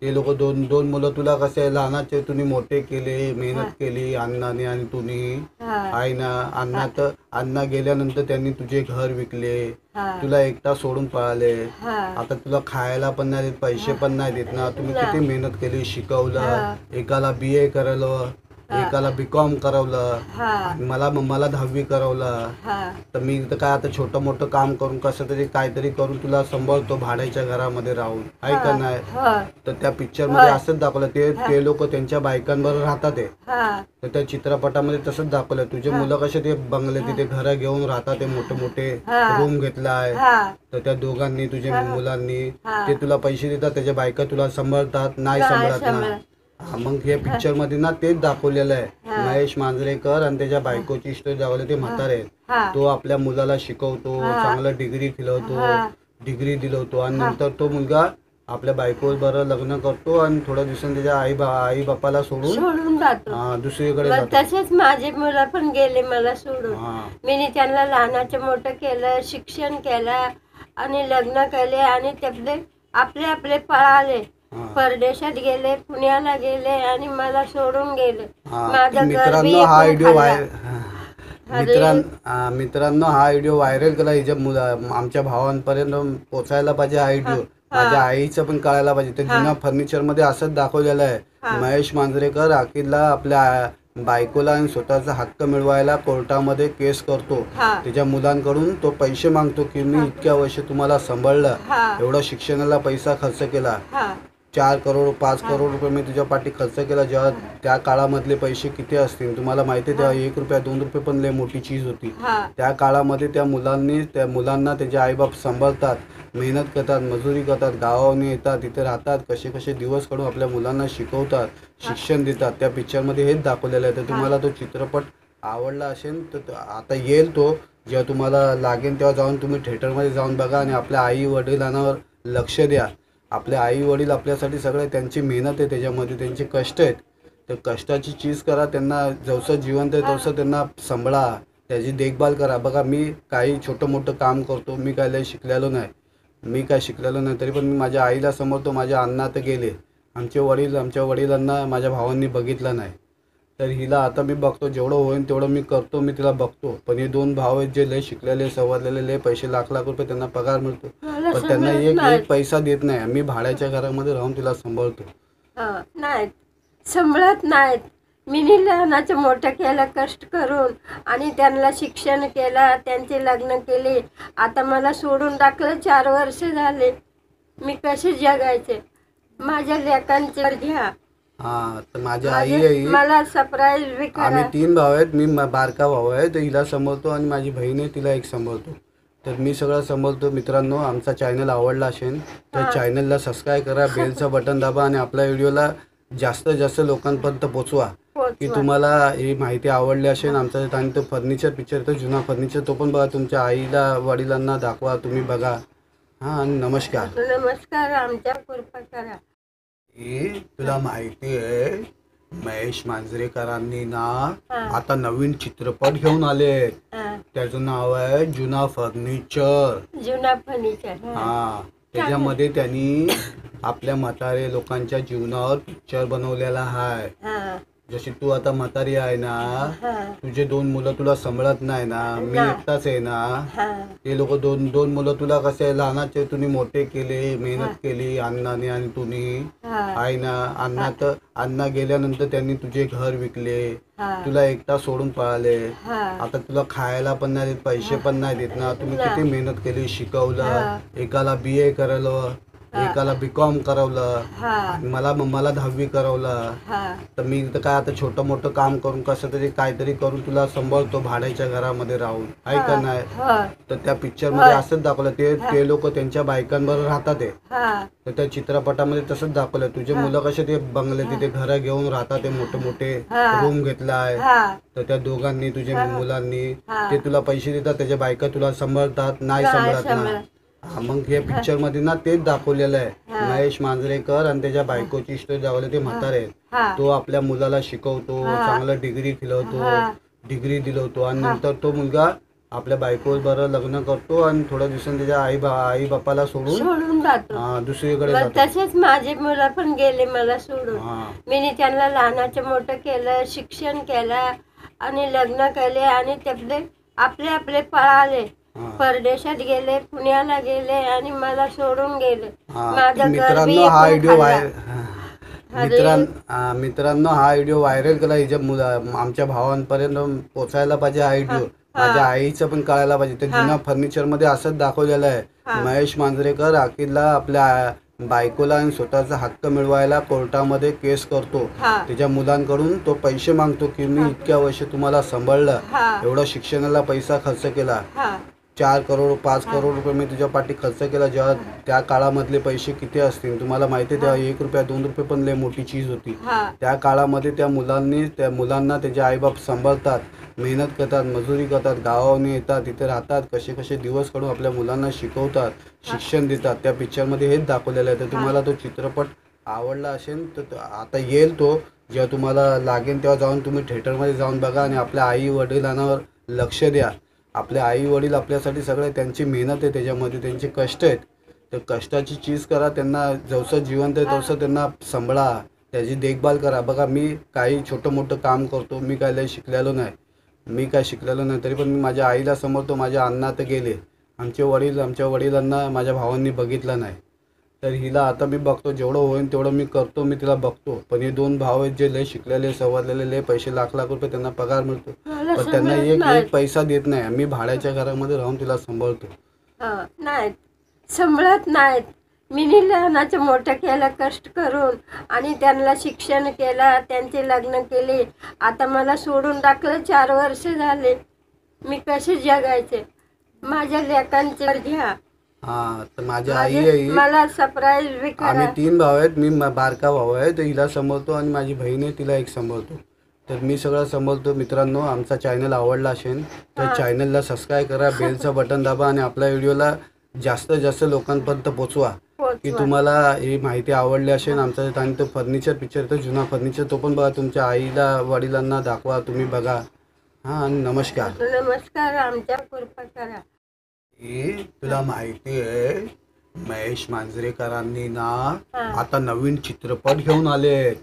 ते लोक 2 मुलं तुला कसे लहानाचे तुम्ही मोठे केले, मेहनत केली अण्णाने आणि तुम्ही आहे ना. अण्णा गेल्यानंतर त्यांनी तुझे घर विकले, तुला एकटा सोडून पळाले. आता तुला खायला पण नाही देत, पैसे पण नाही देत ना. तुम्ही किती मेहनत केली, शिकवलं, एकाला BA करवलं, एकाला बीकॉम करवलं, हा मला 10वी करवलं. हा तर मी तर काय आता छोटं मोठं काम करून कसं तरी काहीतरी करून तुला सांभाळतो भाड्याच्या घरामध्ये राहून, आहे का नाही. हा तर त्या पिक्चर मध्ये असंच दाखवलं, ते लोक त्यांच्या बायकांबरोबर राहतात ते. हा तर त्या चित्रपटामध्ये तसंच दाखवलं, तुझे मुलं कसे ते बंगले तिथे घर घेऊन राहतात, ते मोठे मोठे रूम घेतलाय. हा तर त्या दोघांनी तुझ्या मुलांनी ते तुला पैसे देतात, त्याच्या बायका तुला सांभाळतात, नाही सांभाळत ना. मग हे पिक्चर मध्ये ना तेच दाखवलेलं आहे. महेश मांजरेकर आणि त्याच्या बायकोची स्टोरी दाखवली. ते म्हातारे आहेत, तो आपल्या मुलाला शिकवतो, चांगलं डिग्री दिलवतो, डिग्री दिलवतो, आणि नंतर तो मुलगा आपल्या बायको बरोबर लग्न करतो आणि थोड्या दिवसांनी त्याच्या आई बापाला सोडून जातो, दुसरीकडे मग जातो. तसेच माझे मुलं पण गेले मला सोडून. मी त्यांना लहानाचं मोठं केलं, शिक्षण केलं आणि लग्न केले, आणि ते आपले आपले पळाले, परदेशात गेले, पुण्याला गेले आणि मला सोडून गेले. माझं मित्रांनो हा व्हिडिओ मित्रांनो हा व्हिडिओ व्हायरल केला, हिच्या आमच्या भावांपर्यंत पोचायला पाहिजे. हा व्हिडिओ माझ्या आईचं पण कळायला पाहिजे. ते जुन्या फर्निचर मध्ये असंच दाखवलेलं आहे. महेश मांजरेकर अखिलला आपल्या बायकोला आणि स्वतःचा हक्क मिळवायला कोर्टामध्ये केस करतो. त्याच्या मुलांकडून तो पैसे मागतो की मी इतक्या वर्ष तुम्हाला सांभाळलं, एवढा शिक्षणाला पैसा खर्च केला, 4 करोड 5 करोड रुपये मी तुझ्या पाठी खर्च केला. जेव्हा त्या काळामधले पैसे किती असतील तुम्हाला माहिती आहे, तेव्हा 1 रुपया 2 रुपये पण लय मोठी चीज होती. त्या काळामध्ये त्या मुलांना त्याचे आईबाप सांभाळतात, मेहनत करतात, मजुरी करतात, गावावरून येतात, तिथे राहतात, कसे कसे दिवस काढून आपल्या मुलांना शिकवतात, शिक्षण देतात. त्या पिक्चरमध्ये हेच दाखवलेलं आहे. तर तुम्हाला तो चित्रपट आवडला असेल तर आता येईल तो, जेव्हा तुम्हाला लागेल तेव्हा जाऊन तुम्ही थिएटरमध्ये जाऊन बघा आणि आपल्या आई वडिलांवर लक्ष द्या. आपले आई वडील आपल्यासाठी सगळे, त्यांची मेहनत आहे त्याच्यामध्ये, त्यांचे कष्ट आहेत. तर कष्टाची चीज करा, त्यांना जसं जिवंत आहे तसं त्यांना सांभाळा, त्याची देखभाल करा. बघा मी काही छोटं मोठं काम करतो, मी काय लय शिकलेलो नाही, तरी पण मी माझ्या आईला समजतो. माझ्या अण्णा तर गेले, आमच्या वडिलांना माझ्या भावांनी बघितलं नाही. तर हिला आता मी बघतो, जेवढं होईल तेवढं मी करतो, मी तिला बघतो. पण हे 2 भाव आहेत जे लय शिकलेले, सवरलेले, लय पैसे लाख रुपये त्यांना पगार मिळतो, पण त्यांना एक पैसा देत नाही. मी भाड्याच्या घरामध्ये राहून तिला सांभाळतो. नाहीत सांभाळत नाहीत. मी लहानाचं मोठं केलं कष्ट करून, आणि त्यांना शिक्षण केलं, त्यांचे लग्न केले. आता मला सोडून टाकलं, 4 वर्ष झाले. मी कसे जगायचे? माझ्या लेकांचे घ्या. तर माझी आई आहे, मला सरप्राईज बी करा. आम्ही 3 भाव आहेत, मी बारका भाऊ आहे, तर हिला सांभाळतो, आणि माझी बहीण आहे, तिला एक सांभाळतो. तर मी सगळं सांभाळतो. मित्रांनो, आमचा चॅनल आवडला असेल तर चॅनलला सबस्क्राईब करा, बेलचं बटन दाबा, आणि आपल्या व्हिडिओला जास्तीत जास्त लोकांपर्यंत पोचवा की तुम्हाला ही माहिती आवडली असेल. आमचा आणि तो फर्निचर पिक्चर, तो जुना फर्निचर, तो पण बघा, तुमच्या आईला वडिलांना दाखवा, तुम्ही बघा. आणि नमस्कार, आमच्या कृपा करा. तुला माहिती आहे महेश मांजरेकरांनी ना आता नवीन चित्रपट घेऊन आले, त्याचं नाव आहे जुना फर्निचर. त्याच्यामध्ये त्यांनी आपल्या म्हातारे लोकांच्या जीवनावर पिक्चर बनवलेला आहे. जशी तू आता म्हातारी आहे ना, तुझे 2 मुलं तुला सांभाळत नाही ना, मी एकटाच आहे ना. ते लोक 2 मुलं तुला कसे लहानाचे तुम्ही मोठे केले, मेहनत केली अण्णाने आणि तुम्ही, आहे ना. अण्णा गेल्यानंतर त्यांनी तुझे घर विकले, तुला एकटा सोडून पळाले. आता तुला खायला पण नाही देत, पैसे पण नाही देत ना. तुम्ही किती मेहनत केली, शिकवलं, एकाला BA करवलं, एकाला बीकॉम करवलं, मला 10वी करवलं. तर मी तर काय आता छोटं मोठं काम करून कसं तरी काहीतरी करून तुला सांभाळतो भाड्याच्या घरामध्ये राहून, आहे का नाही. तर त्या पिक्चर मध्ये असंच दाखवलं, ते लोक त्यांच्या बायकांबरोबर राहतात ते. तर त्या चित्रपटामध्ये तसंच दाखवलं, तुझे मुलं कसे ते बंगले तिथे घर घेऊन राहतात, ते मोठे मोठे रूम घेतलाय. तर त्या दोघांनी तुझ्या मुलांनी ते तुला पैसे देतात, त्याच्या बायका तुला सांभाळतात, नाही सांभाळत ना. मग हे पिक्चर मध्ये ना तेच दाखवलेलं आहे. महेश मांजरेकर आणि त्याच्या बायकोची स्टोरी दाखवली. ते म्हातारे आहेत, तो आपल्या मुलाला शिकवतो, चांगलं डिग्री दिलवतो, आणि नंतर तो मुलगा आपल्या बायको बरोबर लग्न करतो आणि थोड्या दिवसांनी त्याच्या आई बापाला सोडून जातो, दुसरीकडे जातो. तसेच माझे मुलं पण गेले मला सोडून. मी त्यांना लहानाचं मोठं केलं, शिक्षण केलं आणि लग्न केले, आणि ते आपले आपले पळाले, परदेशात गेले, पुण्याला गेले आणि मला सोडून गेले. माझं मित्रांनो मित्रांनो हा व्हिडिओ व्हायरल केला हिच्या आमच्या भावांपर्यंत पोचायला पाहिजे हा व्हिडिओ. माझ्या आईचं पण कळायला पाहिजे. ते जुन्या फर्निचर मध्ये असंच दाखवलेलं आहे. महेश मांजरेकर अखिलला आपल्या बायकोला आणि स्वतःचा हक्क मिळवायला कोर्टामध्ये केस करतो. त्याच्या मुलांकडून तो पैसे मागतो की मी इतक्या वर्ष तुम्हाला सांभाळलं, एवढा शिक्षणाला पैसा खर्च केला, 4 करोड 5 करोड रुपये मी तुझ्या पाठी खर्च केला. जेव्हा त्या काळामधले पैसे किती असतील तुम्हाला माहिती आहे. तेव्हा 1 रुपया 2 रुपये पण लय मोठी चीज होती. त्या काळामध्ये त्या मुलांना त्याचे आईबाप सांभाळतात, मेहनत करतात, मजुरी करतात, गावावरून येतात, तिथे राहतात, कसे कसे दिवस काढून आपल्या मुलांना शिकवतात, शिक्षण देतात. त्या पिक्चरमध्ये हेच दाखवलेलं आहे. तर तुम्हाला तो चित्रपट आवडला असेल तर आता येईल तो, जेव्हा तुम्हाला लागेल तेव्हा जाऊन तुम्ही थिएटरमध्ये जाऊन बघा आणि आपल्या आई वडिलांवर लक्ष द्या. आपले आई वडील आपल्यासाठी सगळे, त्यांची मेहनत आहे त्याच्यामध्ये, त्यांचे कष्ट आहेत. तर कष्टाची चीज करा, त्यांना जसं जिवंत आहे तसं त्यांना सांभाळा, त्याची देखभाल करा. बघा मी काही छोटं मोठं काम करतो, मी काय लय शिकलेलो नाही, तरी पण मी माझ्या आईला समजतो. माझ्या अण्णा तर गेले, आमच्या वडिलांना माझ्या भावांनी बघितलं नाही. तर हिला आता मी बघतो, जेवढं होईल तेवढं मी करतो, मी तिला बघतो. पण हे 2 भाव आहेत जे लय शिकलेले, सवरलेले, लय पैसे लाख रुपये त्यांना पगार मिळतो, पण त्यांना एक पैसा देत नाही. मी भाड्याच्या घरामध्ये राहून तिला सांभाळतो. नाहीत सांभाळत नाहीत. मी लहानाचं मोठं केलं कष्ट करून आणि त्यांना शिक्षण केलं, त्यांचे लग्न केले. आता मला सोडून टाकलं, 4 वर्ष झाले. मी कसे जगायचे? माझ्या लेकांचे घ्या. तर माझी आई आहे, मला सरप्राईज बी करा. आम्ही 3 भाव आहेत. मी बारका भाऊ आहे, तर हिला सांभाळतो आणि माझी बहीण आहे, तिला एक सांभाळतो. तर मी सगळं सांभाळतो. मित्रांनो, आमचा चॅनल आवडला असेल तर चॅनलला सबस्क्राईब करा, बेलचं बटन दाबा आणि आपल्या व्हिडिओला जास्तीत जास्त लोकांपर्यंत पोचवा की तुम्हाला ही माहिती आवडली असेल. आमचा आणि तो फर्निचर पिक्चर, तो जुना फर्निचर, तो पण बघा. तुमच्या आईला वडिलांना दाखवा, तुम्ही बघा. आणि नमस्कार, आमच्या कृपा करा. तुला माहिती आहे महेश मांजरेकरांनी ना आता नवीन चित्रपट घेऊन आले.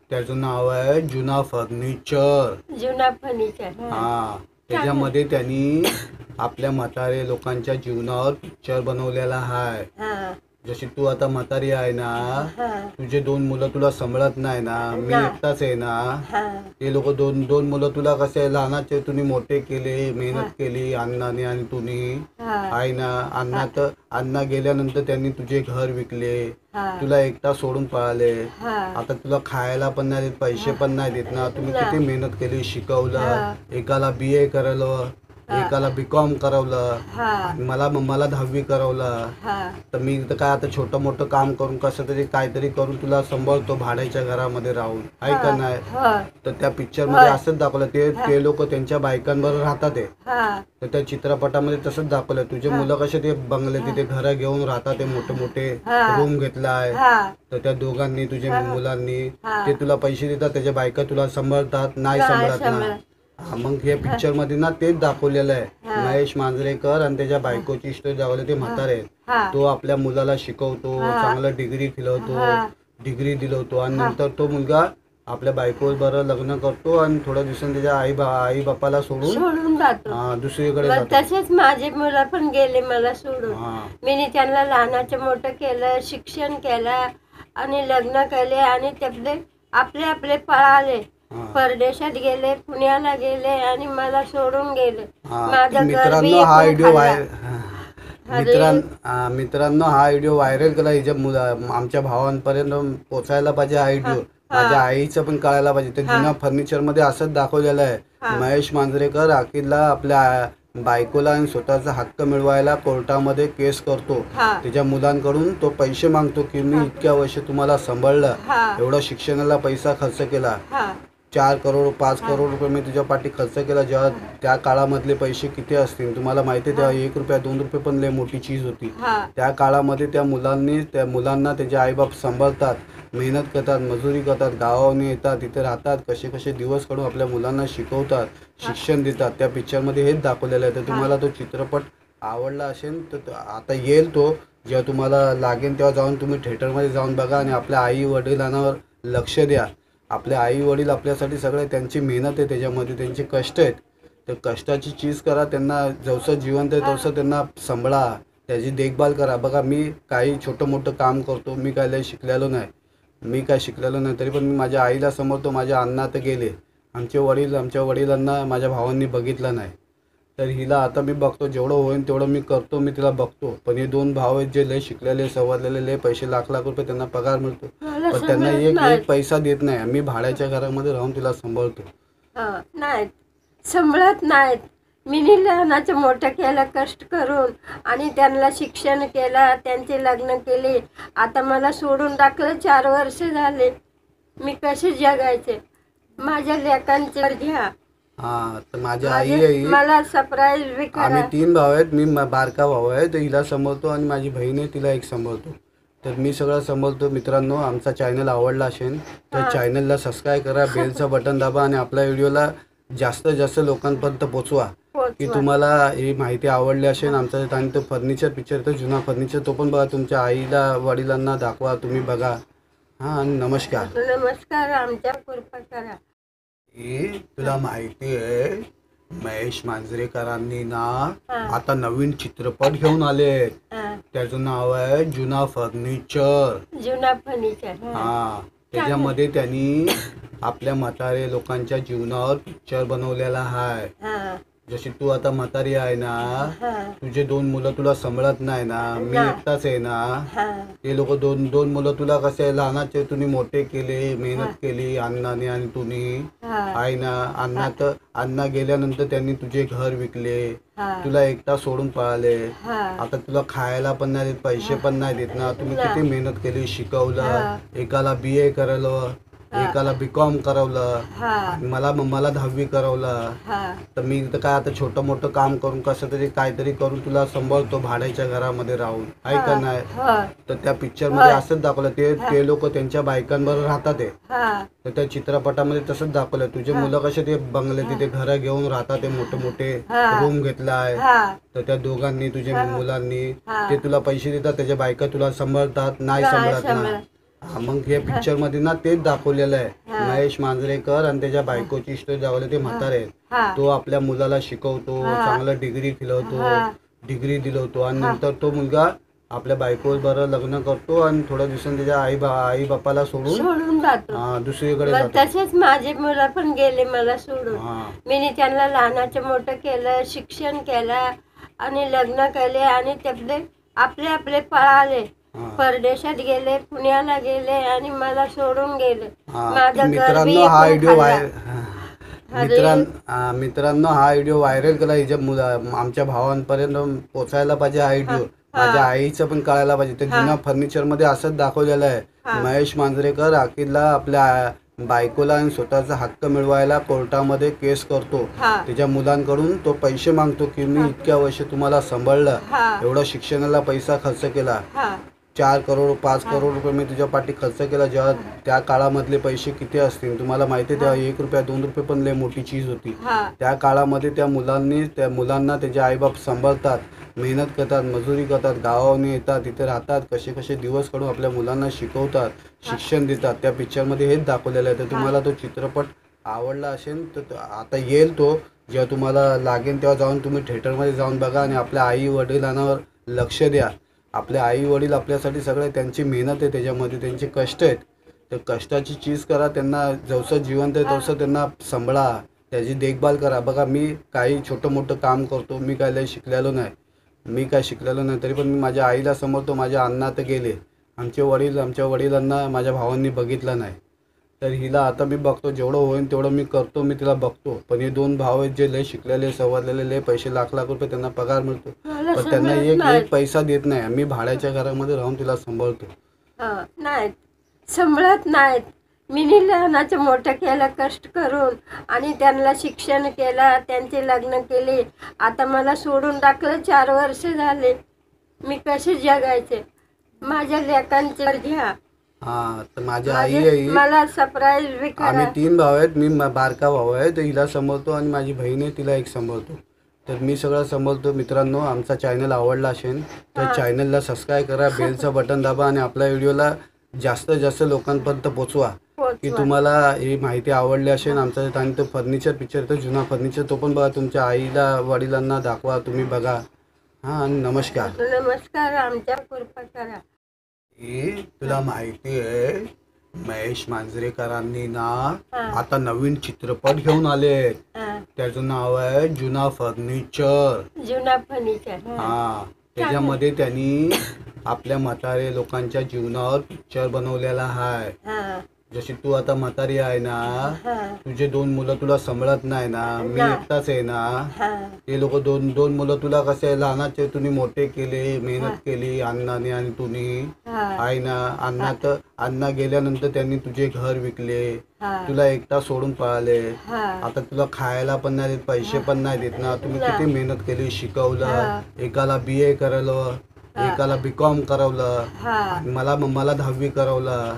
त्याचं नाव आहे जुना फर्निचर. त्याच्यामध्ये त्यांनी आपल्या म्हातारे लोकांच्या जीवनावर पिक्चर बनवलेला आहे. जशी तू आता म्हातारी आहे ना, तुझे 2 मुलं तुला सांभाळत नाही ना, मी एकटाच आहे ना. ते लोक 2 मुलं तुला कसे लहानाचे तुम्ही मोठे केले, मेहनत केली अण्णाने आणि तुम्ही आहे ना. अण्णा गेल्यानंतर त्यांनी तुझे घर विकले, तुला एकटा सोडून पळाले. आता तुला खायला पण नाही देत, पैसे पण नाही देत ना. तुम्ही किती मेहनत केली, शिकवलं, एकाला BA करवलं, एकाला BCom करवलं, मला 10वी करवलं. तर मी तर काय आता छोटं मोठं काम करून कसं तरी काहीतरी करून तुला सांभाळतो भाड्याच्या घरामध्ये राहून, आहे का नाही. तर त्या पिक्चर मध्ये असंच दाखवलं. ते लोक त्यांच्या बायकांबरोबर राहतात. तर त्या चित्रपटामध्ये तसंच दाखवलं. तुझे मुलं कसे ते बंगले तिथे घर घेऊन राहतात, ते मोठे मोठे रूम घेतलाय. तर त्या दोघांनी, तुझ्या मुलांनी, ते तुला पैसे देतात, त्याच्या बायका तुला सांभाळतात, नाही सांभाळत ना. मग हे पिक्चर मध्ये ना तेच दाखवलेलं आहे. महेश मांजरेकर आणि त्याच्या बायकोची स्टोरी दाखवली. ते म्हातारे, तो आपल्या मुलाला शिकवतो, चांगलं डिग्री दिलवतो आणि नंतर तो मुलगा आपल्या बायको बरोबर लग्न करतो आणि थोड्या दिवसांनी त्याच्या आई बापाला सोडून दुसरीकडे जातो. तसेच माझे मुलं पण गेले मला सोडून. मी त्यांना लहानाचं मोठं केलं, शिक्षण केलं आणि लग्न केले आणि ते आपले पळाले, परदेशात गेले, पुण्याला गेले आणि मला सोडून गेले. मित्रांनो हा व्हिडिओ व्हायरल केला हिच्या आमच्या भावांपर्यंत पोचायला पाहिजे हा व्हिडिओ. माझ्या आईचं पण कळायला पाहिजे. ते जुन्या फर्निचर मध्ये असंच दाखवलेलं आहे. महेश मांजरेकर अखिलला आपल्या बायकोला आणि स्वतःचा हक्क मिळवायला कोर्टामध्ये केस करतो. त्याच्या मुलांकडून तो पैसे मागतो की मी इतक्या वर्ष तुम्हाला सांभाळलं, एवढा शिक्षणाला पैसा खर्च केला, 4 करोड 5 करोड रुपये मी तुझ्या पाठी खर्च केला. जेव्हा त्या काळामधले पैसे किती असतील तुम्हाला माहिती आहे. तेव्हा 1 रुपया 2 रुपये पण लय मोठी चीज होती. त्या काळामध्ये त्या मुलांना त्याचे आईबाप सांभाळतात, मेहनत करतात, मजुरी करतात, गावावरून येतात, तिथे राहतात, कसे कसे दिवस काढून आपल्या मुलांना शिकवतात, शिक्षण देतात. त्या पिक्चरमध्ये हेच दाखवलेलं आहे. तर तुम्हाला तो चित्रपट आवडला असेल तर आता येईल तो, जेव्हा तुम्हाला लागेल तेव्हा जाऊन तुम्ही थिएटरमध्ये जाऊन बघा आणि आपल्या आई वडिलांवर लक्ष द्या. आपले आई वडील आपल्यासाठी सगळे, त्यांची मेहनत आहे त्याच्यामध्ये, त्यांचे कष्ट आहेत. तर कष्टाची चीज करा, त्यांना जसं जिवंत आहे तसं त्यांना सांभाळा, त्याची देखभाल करा. बघा मी काही छोटं मोठं काम करतो, मी काय लय शिकलेलो मी काय शिकलेलो नाही, तरी पण मी माझ्या आईला समजतो. माझ्या अण्णा तर गेले, आमच्या वडिलांना माझ्या भावांनी बघितलं नाही. तर हिला आता मी बघतो, जेवढं होईल तेवढं मी करतो, मी तिला बघतो. पण हे दोन भाव आहेत जे लय शिकलेले, सवरलेले, लय पैसे लाख लाख रुपये त्यांना पगार मिळतो, मला पण त्यांना समजत एक नाही. एक पैसा देत नाही. मी भाड्याच्या घरामध्ये राहून तिला सांभाळतो. नाहीत सांभाळत नाहीत. मी लहानाचं मोठं केलं कष्ट करून, आणि त्यांना शिक्षण केलं, त्यांचे लग्न केले. आता मला सोडून टाकलं, 4 वर्ष झाले. मी कसे जगायचे? माझ्या लेकांचे घ्या. हा, तर माझी आई आहे, मला सरप्राईज बी करा. आम्ही 3 भाऊ आहेत. मी बारका भाऊ आहे, तर हिला सांभाळतो, आणि माझी बहीण आहे, तिला एक सांभाळतो. तर मी सगळं सांभाळतो. मित्रांनो, आमचा चॅनल आवडला असेल तर चॅनलला सबस्क्राईब करा, बेलचं बटन दाबा, आणि आपल्या व्हिडिओला जास्तीत जास्त लोकांपर्यंत पोचवा की तुम्हाला ही माहिती आवडली असेल. आमचा आणि तो फर्निचर पिक्चर, तो जुना फर्निचर, तो पण बघा. तुमच्या आईला वडिलांना दाखवा, तुम्ही बघा. हां, आणि नमस्कार. नमस्कार. आमच्या कृपा करा. तुला माहिती आहे, महेश मांजरेकरांनी ना आता नवीन चित्रपट घेऊन आले. त्याचं नाव आहे जुना फर्निचर. जुना फर्निचर. हा, त्याच्यामध्ये त्यांनी आपल्या म्हातारे लोकांच्या जीवनावर पिक्चर बनवलेला आहे. जशी तू आता म्हातारी आहे ना, तुझे 2 मुलं तुला सांभाळत नाही ना, मी एकटाच आहे ना. ते लोक दोन मुलं तुला कसे लहानाचे तुम्ही मोठे केले, मेहनत केली अण्णाने आणि तुम्ही आहे ना. अण्णा गेल्यानंतर त्यांनी तुझे घर विकले, तुला एकटा सोडून पळाले. आता तुला खायला पण नाही देत, पैसे पण नाही देत ना. तुम्ही किती मेहनत केली, शिकवलं, एकाला BA करवलं, एकाला BCom करवलं, मला 10वी करवलं. तर मी तर काय आता छोटं मोठं काम करून कसं तरी काहीतरी करून तुला सांभाळतो भाड्याच्या घरामध्ये राहून, आहे का नाही. तर त्या पिक्चर मध्ये असंच दाखवलं. ते लोक त्यांच्या बायकांबरोबर राहतात. तर त्या चित्रपटामध्ये तसंच दाखवलं. तुझे मुलं कसे ते बंगले तिथे घर घेऊन राहतात, ते मोठे मोठे रूम घेतलाय. तर त्या दोघांनी, तुझ्या मुलांनी, ते तुला पैसे देतात, त्याच्या बायका तुला सांभाळतात, नाही सांभाळत ना. मग हे पिक्चर मध्ये ना तेच दाखवलेलं आहे. महेश मांजरेकर आणि त्याच्या बायकोची स्टोरी दाखवली. ते म्हातारे आहेत, तो आपल्या मुलाला शिकवतो, चांगलं डिग्री डिग्री दिलवतो, आणि नंतर तो मुलगा आपल्या बायको बरोबर लग्न करतो, आणि थोड्या दिवसांनी त्याच्या आई बापाला सोडून जातो, दुसरीकडे जातो. तसेच माझे मुलं पण गेले मला सोडून. मी त्यांना लहानाचं मोठं केलं, शिक्षण केलं, आणि लग्न केले, आणि ते आपले पळाले, परदेशात गेले, पुण्याला गेले, आणि मला सोडून गेले. मित्रांनो, हा व्हिडिओ व्हायरल केला. आमच्या भावांपर्यंत पोचायला पाहिजे. हा व्हिडिओ माझ्या आईचं पण कळायला पाहिजे. ते जुना फर्निचर मध्ये असंच दाखवलेलं आहे. महेश मांजरेकर अखेरला आपल्या बायकोला आणि स्वतःचा हक्क मिळवायला कोर्टामध्ये केस करतो. त्याच्या मुलांकडून तो पैसे मागतो की मी इतक्या वर्ष तुम्हाला सांभाळलं, एवढा शिक्षणाला पैसा खर्च केला, 4 करोड 5 करोड रुपये मी तुझ्या पाठी खर्च केला. जेव्हा त्या काळामधले पैसे किती असतील तुम्हाला माहिती आहे. तेव्हा 1 रुपया 2 रुपये पण लय मोठी चीज होती. त्या काळामध्ये त्या मुलांना त्याचे आईबाप सांभाळतात, मेहनत करतात, मजुरी करतात, गावावरून येतात, तिथे राहतात, कसे दिवस काढून आपल्या मुलांना शिकवतात, शिक्षण देतात. त्या पिक्चरमध्ये हेच दाखवलेलं आहे. तर तुम्हाला तो चित्रपट आवडला असेल तर आता येईल तो, जेव्हा तुम्हाला लागेल तेव्हा जाऊन तुम्ही थिएटरमध्ये जाऊन बघा, आणि आपल्या आई वडिलांवर लक्ष द्या. आपले आई वडील आपल्यासाठी सगळे, त्यांची मेहनत आहे त्याच्यामध्ये, त्यांचे कष्ट आहेत. तर कष्टाची चीज करा, त्यांना जसं जिवंत आहे तसं त्यांना सांभाळा, त्याची देखभाल करा. बघा, मी काही छोटं मोठं काम करतो, मी काय लय शिकलेलो नाही, तरी पण मी माझ्या आईला समजतो. माझ्या अण्णा तर गेले, आमच्या वडिलांना माझ्या भावांनी बघितलं नाही. तर हिला आता मी बघतो, जेवढं होईल तेवढं मी करतो, मी तिला बघतो. पण हे 2 भाव आहेत जे लय शिकलेले, सवरलेले, लय पैसे लाख लाख रुपये त्यांना पगार मिळतो, पण त्यांना एक पैसा देत नाही. मी भाड्याच्या घरामध्ये राहून तिला सांभाळतो. नाहीत सांभाळत नाहीत. मी लहानाचं मोठं केलं कष्ट करून, आणि त्यांना शिक्षण केलं, त्यांचे लग्न केले. आता मला सोडून टाकलं, 4 वर्ष झाले. मी कसे जगायचे? माझ्या लेकांचे घ्या. हा, तर माझी आई आहे, मला सरप्राईज बी करा. आम्ही 3 भाऊ आहेत. मी बारका भाऊ आहे, तर हिला सांभाळतो, आणि माझी बहीण आहे, तिला एक सांभाळतो. तर मी सगळं सांभाळतो. मित्रांनो, आमचा चॅनल आवडला असेल तर चॅनलला सबस्क्राईब करा, बेलचं बटन दाबा, आणि आपल्या व्हिडिओला जास्तीत जास्त लोकांपर्यंत पोचवा की तुम्हाला ही माहिती आवडली असेल. आमचा आणि तो फर्निचर पिक्चर, तो जुना फर्निचर, तो पण बघा. तुमच्या आईला वडिलांना दाखवा, तुम्ही बघा. हां, आणि नमस्कार. नमस्कार. आमच्या कृपा करा. तुला माहिती आहे, महेश मांजरेकरांनी ना हा. आता नवीन चित्रपट घेऊन आले. त्याचं नाव आहे जुना फर्निचर. जुना फर्निचर. हा, त्याच्यामध्ये त्यांनी आपल्या म्हातारे लोकांच्या जीवनावर पिक्चर बनवलेला आहे. जशी तू आता म्हातारी आहे ना, तुझे 2 मुलं तुला सांभाळत नाही ना, मी एकटाच आहे ना. ते लोक दोन मुलं तुला कसे लहानाचे तुम्ही मोठे केले, मेहनत केली अण्णाने आणि तुम्ही आहे ना. अण्णा गेल्यानंतर त्यांनी तुझे घर विकले, तुला एकटा सोडून पळाले. आता तुला खायला पण नाही देत, पैसे पण नाही देत ना. तुम्ही किती मेहनत केली, शिकवलं, एकाला BA करवलं, एकाला BCom करवलं, मला 10वी करवलं.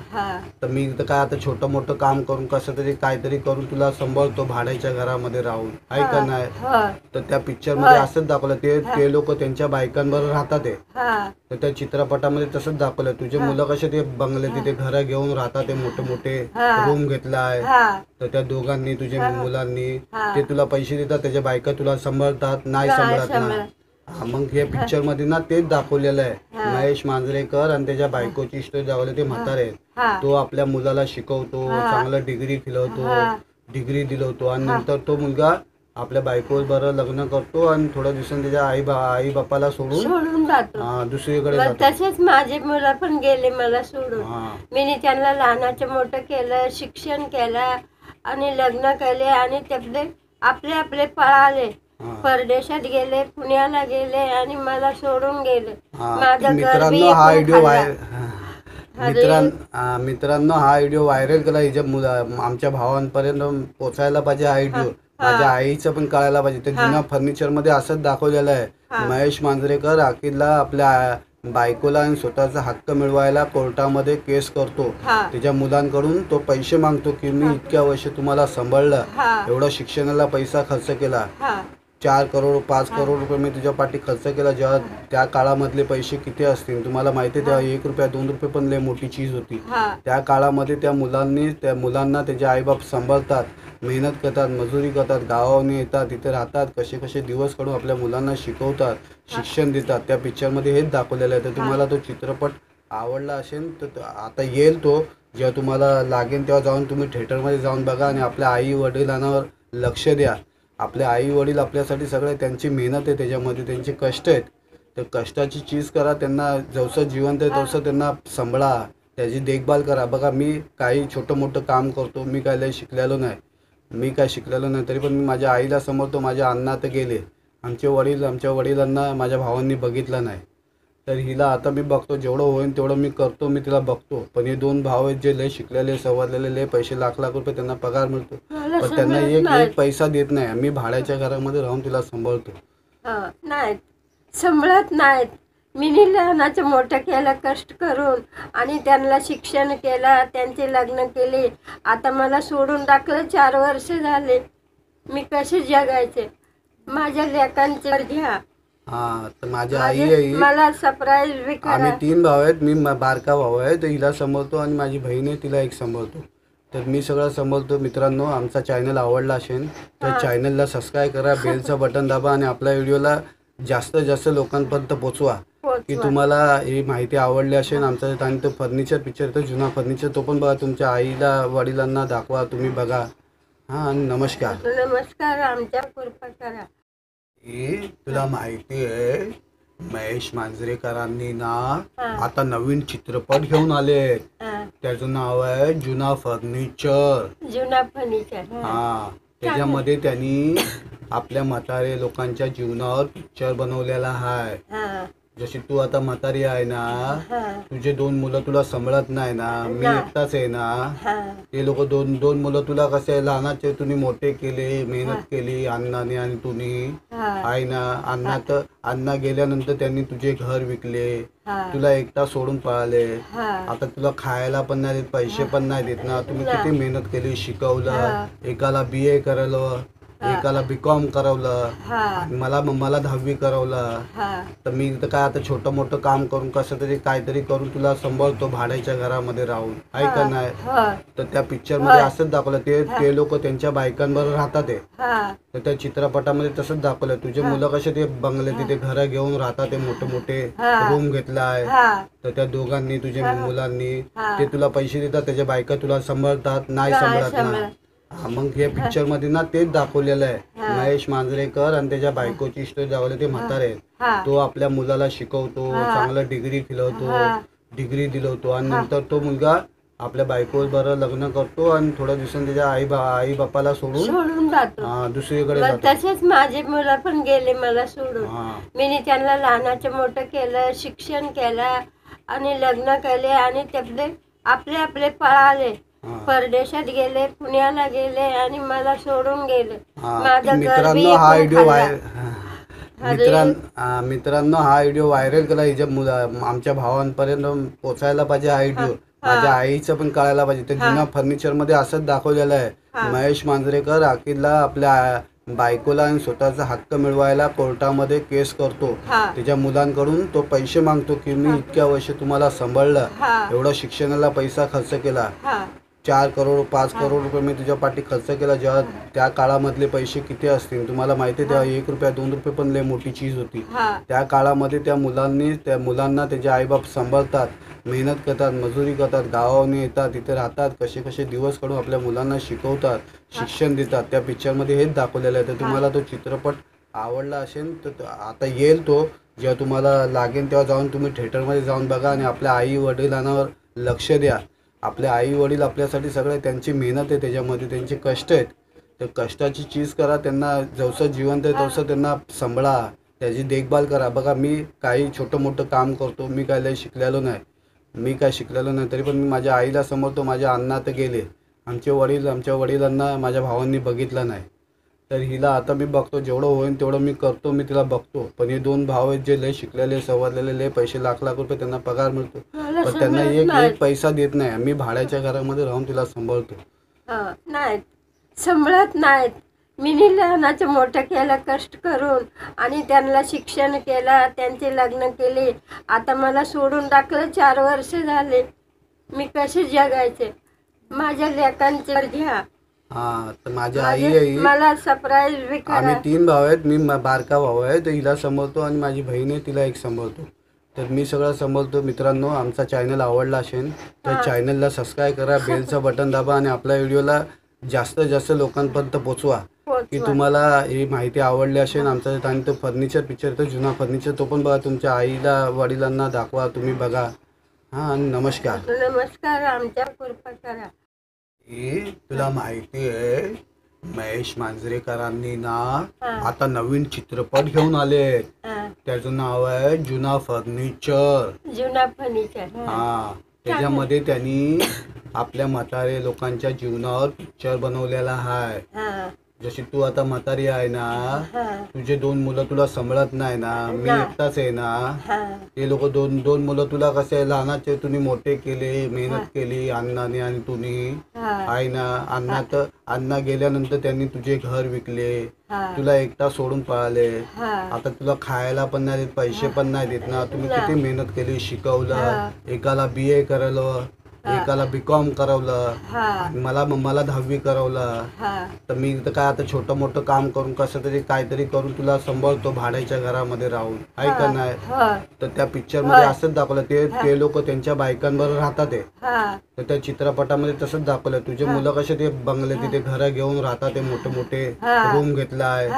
तर मी तर काय आता छोटं मोठं काम करून कसं तरी काहीतरी करून तुला सांभाळतो भाड्याच्या घरामध्ये राहून, आहे का नाही. तर त्या पिक्चर मध्ये असंच दाखवलं. ते लोक त्यांच्या बायकांबरोबर राहतात. तर त्या चित्रपटामध्ये तसंच दाखवलं. तुझे मुलं कसे ते बंगले तिथे घर घेऊन राहतात, ते मोठे मोठे रूम घेतलाय. तर त्या दोघांनी तुझ्या मुलांनी ते तुला पैसे देतात, त्याच्या बायका तुला सांभाळतात, नाही सांभाळत ना. मग हे पिक्चर मध्ये ना तेच दाखवलेलं आहे. महेश मांजरेकर आणि त्याच्या बायकोची स्टोरी दाखवली. ते म्हातारे आहेत. तो आपल्या मुलाला शिकवतो, चांगलं डिग्री डिग्री दिलवतो आणि नंतर तो मुलगा आपल्या बायको बरोबर लग्न करतो आणि थोड्या दिवसांनी त्याच्या आई बापाला सोडून जातो दुसरीकडे मग जातो. तसेच माझे मुलं पण गेले मला सोडून. मी त्यांना लहानाचं मोठं केलं, शिक्षण केलं आणि लग्न केले आणि ते आपले पळाले, परदेशात गेले, पुण्याला गेले आणि मला सोडून गेले. माझं घर बी मित्रांनो हा व्हिडिओ व्हायरल केला. आमच्या भावांपर्यंत पोचायला पाहिजे हा व्हिडिओ. माझ्या आईचं पण कळायला पाहिजे. ते जुना फर्निचर मध्ये असंच दाखवलेलं आहे. महेश मांजरेकर अखिलला आपल्या बायकोला आणि स्वतःचा हक्क मिळवायला कोर्टामध्ये केस करतो. त्याच्या मुलांकडून तो पैसे मागतो की मी इतक्या वर्ष तुम्हाला सांभाळलं, एवढा शिक्षणाला पैसा खर्च केला, 4 करोड 5 करोड रुपये मी तुझ्या पाठी खर्च केला. जेव्हा त्या काळामधले पैसे किती असतील तुम्हाला माहिती आहे. तेव्हा 1 रुपया 2 रुपये पण लय मोठी चीज होती. त्या काळामध्ये त्या मुलांना त्याचे आईबाप सांभाळतात, मेहनत करतात, मजुरी करतात, गावाने येतात, तिथे राहतात, कसे दिवस काढून आपल्या मुलांना शिकवतात, शिक्षण देतात. त्या पिक्चरमध्ये हेच दाखवलेलं आहे. तर तुम्हाला तो चित्रपट आवडला असेल तर आता येईल तो, जेव्हा तुम्हाला लागेल तेव्हा जाऊन तुम्ही थिएटरमध्ये जाऊन बघा आणि आपल्या आई वडिलांवर लक्ष द्या. आपले आई वडील आपल्यासाठी सगळे, त्यांची मेहनत आहे त्याच्यामध्ये, त्यांचे कष्ट आहेत. तर कष्टाची चीज करा, त्यांना जसं जिवंत आहे तसं त्यांना सांभाळा, त्याची देखभाल करा. बघा मी काही छोटं मोठं काम करतो, मी काय शिकलेलो नाही, तरी पण मी माझ्या आईला समजतो. माझ्या अण्णा तर गेले, आमच्या वडिलांना माझ्या भावांनी बघितलं नाही. तर हिला आता मी बघतो, जेवढं होईल तेवढं मी करतो, मी तिला बघतो. पण हे 2 भाव आहेत जे लय शिकलेले, सवरलेले, लय पैसे लाख रुपये त्यांना पगार मिळतो, पण त्यांना एक पैसा देत नाही. मी भाड्याच्या घरामध्ये राहून तिला सांभाळतो. नाहीत सांभाळत नाहीत. मी लहानाचं मोठं केलं कष्ट करून आणि त्यांना शिक्षण केलं, त्यांचे लग्न केले. आता मला सोडून टाकलं, 4 वर्ष झाले. मी कसे जगायचे. माझ्या लेकांचे घ्या. तर माझी आई आहे, मला सरप्राईज बी करा. आम्ही 3 भाव आहेत. मी बारका भाऊ आहे, तर हिला सांभाळतो आणि माझी बहीण आहे, तिला एक सांभाळतो. तर मी सगळं सांभाळतो. मित्रांनो, आमचा चॅनल आवडला असेल तर चॅनलला सबस्क्राईब करा, बेलचं बटन दाबा आणि आपल्या व्हिडिओला जास्तीत जास्त लोकांपर्यंत पोचवा की तुम्हाला ही माहिती आवडली असेल. आमचा आणि तो फर्निचर पिक्चर, तो जुना फर्निचर, तो पण बघा. तुमच्या आईला वडिलांना दाखवा, तुम्ही बघा. आणि नमस्कार. आमच्या कृपा करा. तुला माहिती आहे महेश मांजरेकरांनी ना आता नवीन चित्रपट घेऊन आले. त्याचं नाव आहे जुना फर्निचर. त्याच्यामध्ये त्यांनी आपल्या म्हातारे लोकांच्या जीवनावर पिक्चर बनवलेला आहे. जशी तू आता म्हातारी आहे ना, तुझे 2 मुलं तुला सांभाळत नाही ना, मी एकटाच आहे ना. ते लोक 2 मुलं तुला कसे लहानाचे तुम्ही मोठे केले, मेहनत केली अण्णाने आणि तुम्ही आहे ना. अण्णा गेल्यानंतर त्यांनी तुझे घर विकले, तुला एकटा सोडून पळाले. आता तुला खायला पण नाही देत, पैसे पण नाही देत ना. तुम्ही किती मेहनत केली, शिकवलं, एकाला BA करवलं, एकाला बीकॉम करवलं हा आणि मला 10वी करवलं. हा तर मी तर काय आता छोटं मोठं काम करून कसं तरी काहीतरी करून तुला सांभाळतो भाड्याच्या घरामध्ये राहून, आहे का नाही. हा तर त्या पिक्चर मध्ये असंच दाखवलं, ते लोक त्यांच्या बायकांबरोबर राहतात ते. हा तर त्या चित्रपटामध्ये तसंच दाखवलं, तुझे मुलं कसे ते बंगले तिथे घर घेऊन राहतात, ते मोठे मोठे रूम घेतलाय. तर त्या दोघांनी तुझ्या मुलांनी ते तुला पैसे देतात, त्याच्या बायका तुला सांभाळतात, नाही सांभाळत ना. मग हे पिक्चर मध्ये ना तेच दाखवलेलं आहे. महेश मांजरेकर आणि त्याच्या बायकोची स्टोरी दाखवली. ते म्हातारे आहेत, तो आपल्या मुलाला शिकवतो, चांगलं डिग्री दिलवतो, डिग्री दिलवतो आणि नंतर तो मुलगा आपल्या बायको बरोबर लग्न करतो आणि थोड्या दिवसांनी त्याच्या आई बापाला सोडून जातो दुसरीकडे मग जातो. तसेच माझे मुलं पण गेले मला सोडून. मी त्यांना लहानाचं मोठं केलं, शिक्षण केलं आणि लग्न केले आणि ते आपले आपले पळाले, परदेशात गेले, पुण्याला गेले आणि मला सोडून गेले. माझं मित्रांनो हा व्हिडिओ व्हायरल केला. हिच्या आमच्या भावांपर्यंत पोचायला पाहिजे हा व्हिडिओ. माझ्या आईचं पण कळायला पाहिजे. ते जुन्या फर्निचर मध्ये असंच दाखवलेलं आहे. महेश मांजरेकर अखेरला आपल्या बायकोला आणि स्वतःचा हक्क मिळवायला कोर्टामध्ये केस करतो. त्याच्या मुलांकडून तो पैसे मागतो की मी इतक्या वर्ष तुम्हाला सांभाळलं, एवढा शिक्षणाला पैसा खर्च केला, 4 करोड 5 करोड रुपये मी तुझ्या पाठी खर्च केला. जेव्हा त्या काळामधले पैसे किती असतील तुम्हाला माहिती आहे. तेव्हा 1 रुपया 2 रुपये पण लय मोठी चीज होती. त्या काळामध्ये त्या मुलांना त्याचे आईबाप सांभाळतात, मेहनत करतात, मजुरी करतात, गावाने येतात, तिथे राहतात, कसे कसे दिवस काढून आपल्या मुलांना शिकवतात, शिक्षण देतात. त्या पिक्चरमध्ये हेच दाखवलेलं आहे. तर तुम्हाला तो चित्रपट आवडला असेल तर आता येईल तो, जेव्हा तुम्हाला लागेल तेव्हा जाऊन तुम्ही थिएटरमध्ये जाऊन बघा आणि आपल्या आई वडिलांवर लक्ष द्या. आपले आई वडील आपल्यासाठी सगळे, त्यांची मेहनत आहे त्याच्यामध्ये, त्यांचे कष्ट आहेत. तर कष्टाची चीज करा, त्यांना जसं जिवंत आहे तसं त्यांना सांभाळा, त्याची देखभाल करा. बघा मी काही छोटं मोठं काम करतो, मी काय लय शिकलेलो नाही, तरी पण मी माझ्या आईला समजतो. माझ्या अण्णा तर गेले, आमच्या वडिलांना माझ्या भावांनी बघितलं नाही. तर हिला आता मी बघतो, जेवढं होईल तेवढं मी करतो, मी तिला बघतो. पण हे 2 भाव आहेत जे लय शिकलेले, सवरलेले, लय पैसे लाख रुपये त्यांना पगार मिळतो, पण त्यांना एक पैसा देत नाही. मी भाड्याच्या घरामध्ये राहून तिला सांभाळतो. नाहीत सांभाळत नाहीत. मी लहानाचं मोठं केलं कष्ट करून आणि त्यांना शिक्षण केलं, त्यांचे लग्न केले. आता मला सोडून टाकलं, 4 वर्ष झाले. मी कसे जगायचे. माझ्या लेकांचे घ्या. तर माझी आई आहे, मला सरप्राईज बी करा. आम्ही 3 भाऊ आहेत, मी बारका भाऊ आहे, तर हिला सांभाळतो आणि माझी बहीण आहे, तिला एक सांभाळतो. तर मी सगळं सांभाळतो. मित्रांनो, आमचा चॅनल आवडला असेल तर चॅनलला सबस्क्राईब करा, बेलचं बटन दाबा आणि आपल्या व्हिडिओला जास्तीत जास्त लोकांपर्यंत पोचवा की तुम्हाला ही माहिती आवडली असेल. आमचा आणि तो फर्निचर पिक्चर, तो जुना फर्निचर, तो पण बघा, तुमच्या आईला वडिलांना दाखवा, तुम्ही बघा. आणि नमस्कार, आमच्या कृपा करा. तुला माहिती आहे महेश मांजरेकरांनी ना आता नवीन चित्रपट घेऊन आले. त्याचं नाव आहे जुना फर्निचर. त्याच्यामध्ये त्यांनी आपल्या म्हातारे लोकांच्या जीवनावर पिक्चर बनवलेला आहे. जशी तू आता म्हातारी आहे ना, तुझे 2 मुलं तुला सांभाळत नाही ना, मी एकटाच आहे ना. ते लोक 2 मुलं तुला कसे लहानाचे तुम्ही मोठे केले, मेहनत केली अण्णाने आणि तुम्ही आहे ना. अण्णा गेल्यानंतर त्यांनी तुझे घर विकले, तुला एकटा सोडून पळाले. आता तुला खायला पण नाही देत, पैसे पण नाही देत ना. तुम्ही किती मेहनत केली, शिकवलं, एकाला BA करवलं, एकाला बीकॉम करवलं, मला 10वी करवलं. तर मी तर काय आता छोटं मोठं काम करून कसं तरी काहीतरी करून तुला सांभाळतो भाड्याच्या घरामध्ये राहून, आहे का नाही. तर त्या पिक्चर मध्ये असंच दाखवलं, ते लोक त्यांच्या बायकांबरोबर राहतात ते. तर त्या चित्रपटामध्ये तसंच दाखवलं, तुझे मुलं कसे ते बंगले तिथे घर घेऊन राहतात, ते मोठे मोठे रूम घेतलाय.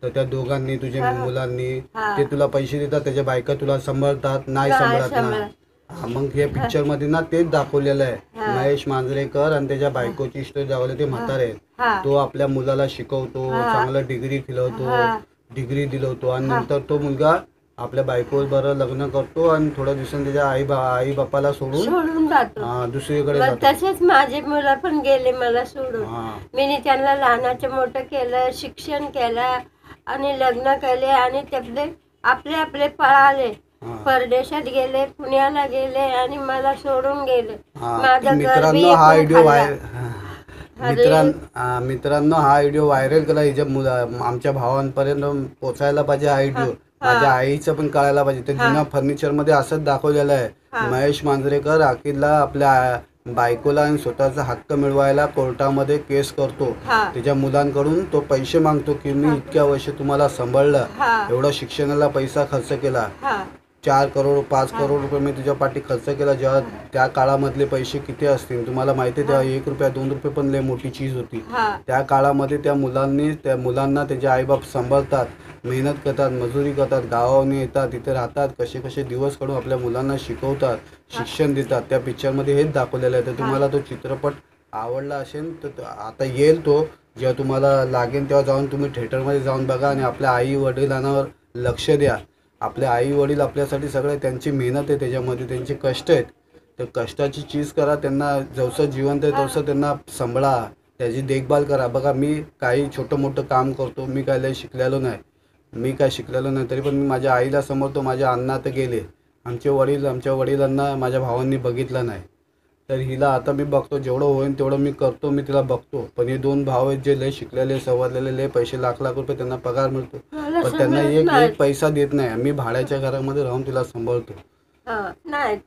तर त्या दोघांनी तुझ्या मुलांनी ते तुला पैसे देतात, त्याच्या बायका तुला सांभाळतात, नाही सांभाळत ना. मग हे पिक्चर मध्ये ना तेच दाखवलेलं आहे. महेश मांजरेकर आणि त्याच्या बायकोची स्टोरी दाखवली. ते म्हातारे आहेत, तो आपल्या मुलाला शिकवतो, चांगलं डिग्री दिलवतो आणि नंतर तो मुलगा आपल्या बायको बरोबर लग्न करतो आणि थोड्या दिवसांनी त्याच्या आई बापाला सोडून जातो, दुसरीकडे जातो. तसेच माझे मुलं पण गेले मला सोडून. मी त्यांना लहानाचं मोठं केलं, शिक्षण केलं आणि लग्न केले आणि ते आपले आपले पळाले, परदेशात गेले, पुण्याला गेले आणि मला सोडून गेले. मित्रांनो मित्रांनो हा व्हिडिओ व्हायरल केला हिच्या आमच्या भावांपर्यंत पोचायला पाहिजे हा व्हिडिओ. माझ्या आईचं पण कळायला पाहिजे. ते जुन्या फर्निचर मध्ये असंच दाखवलेलं आहे. महेश मांजरेकर अखिलला आपल्या बायकोला आणि स्वतःचा हक्क मिळवायला कोर्टामध्ये केस करतो. त्याच्या मुलांकडून तो पैसे मागतो की मी इतक्या वर्ष तुम्हाला सांभाळलं, एवढा शिक्षणाला पैसा खर्च केला, 4 करोड 5 करोड रुपये मी तुझ्या पाठी खर्च केला. जेव्हा त्या काळामधले पैसे किती असतील तुम्हाला माहिती आहे. तेव्हा 1 रुपया 2 रुपये पण लय मोठी चीज होती. त्या काळामध्ये त्या मुलांना त्याचे आईबाप सांभाळतात, मेहनत करतात, मजुरी करतात, गावावरून येतात, तिथे राहतात, कसे कसे दिवस काढून आपल्या मुलांना शिकवतात, शिक्षण देतात. त्या पिक्चरमध्ये हेच दाखवलेलं आहे. तर तुम्हाला तो चित्रपट आवडला असेल तर आता येईल तो, जेव्हा तुम्हाला लागेल तेव्हा जाऊन तुम्ही थिएटरमध्ये जाऊन बघा आणि आपल्या आई वडिलांवर लक्ष द्या. आपले आई वडील आपल्यासाठी सगळे, त्यांची मेहनत आहे त्याच्यामध्ये, त्यांचे कष्ट आहेत. तर कष्टाची चीज करा, त्यांना जसं जिवंत आहे तसं त्यांना सांभाळा, त्याची देखभाल करा. बघा मी काही छोटं मोठं काम करतो, मी काय शिकलेलो नाही, तरी पण मी माझ्या आईला समजतो. माझ्या अण्णा तर गेले, आमच्या वडिलांना माझ्या भावांनी बघितलं नाही. तर हिला आता मी बघतो, जेवढं होईल तेवढं मी करतो, मी तिला बघतो. पण हे 2 भाव आहेत जे लय शिकलेले, सवरलेले, लय पैसे लाख रुपये त्यांना पगार मिळतो, पण त्यांना एक पैसा देत नाही. मी भाड्याच्या घरामध्ये राहून तिला सांभाळतो. नाहीत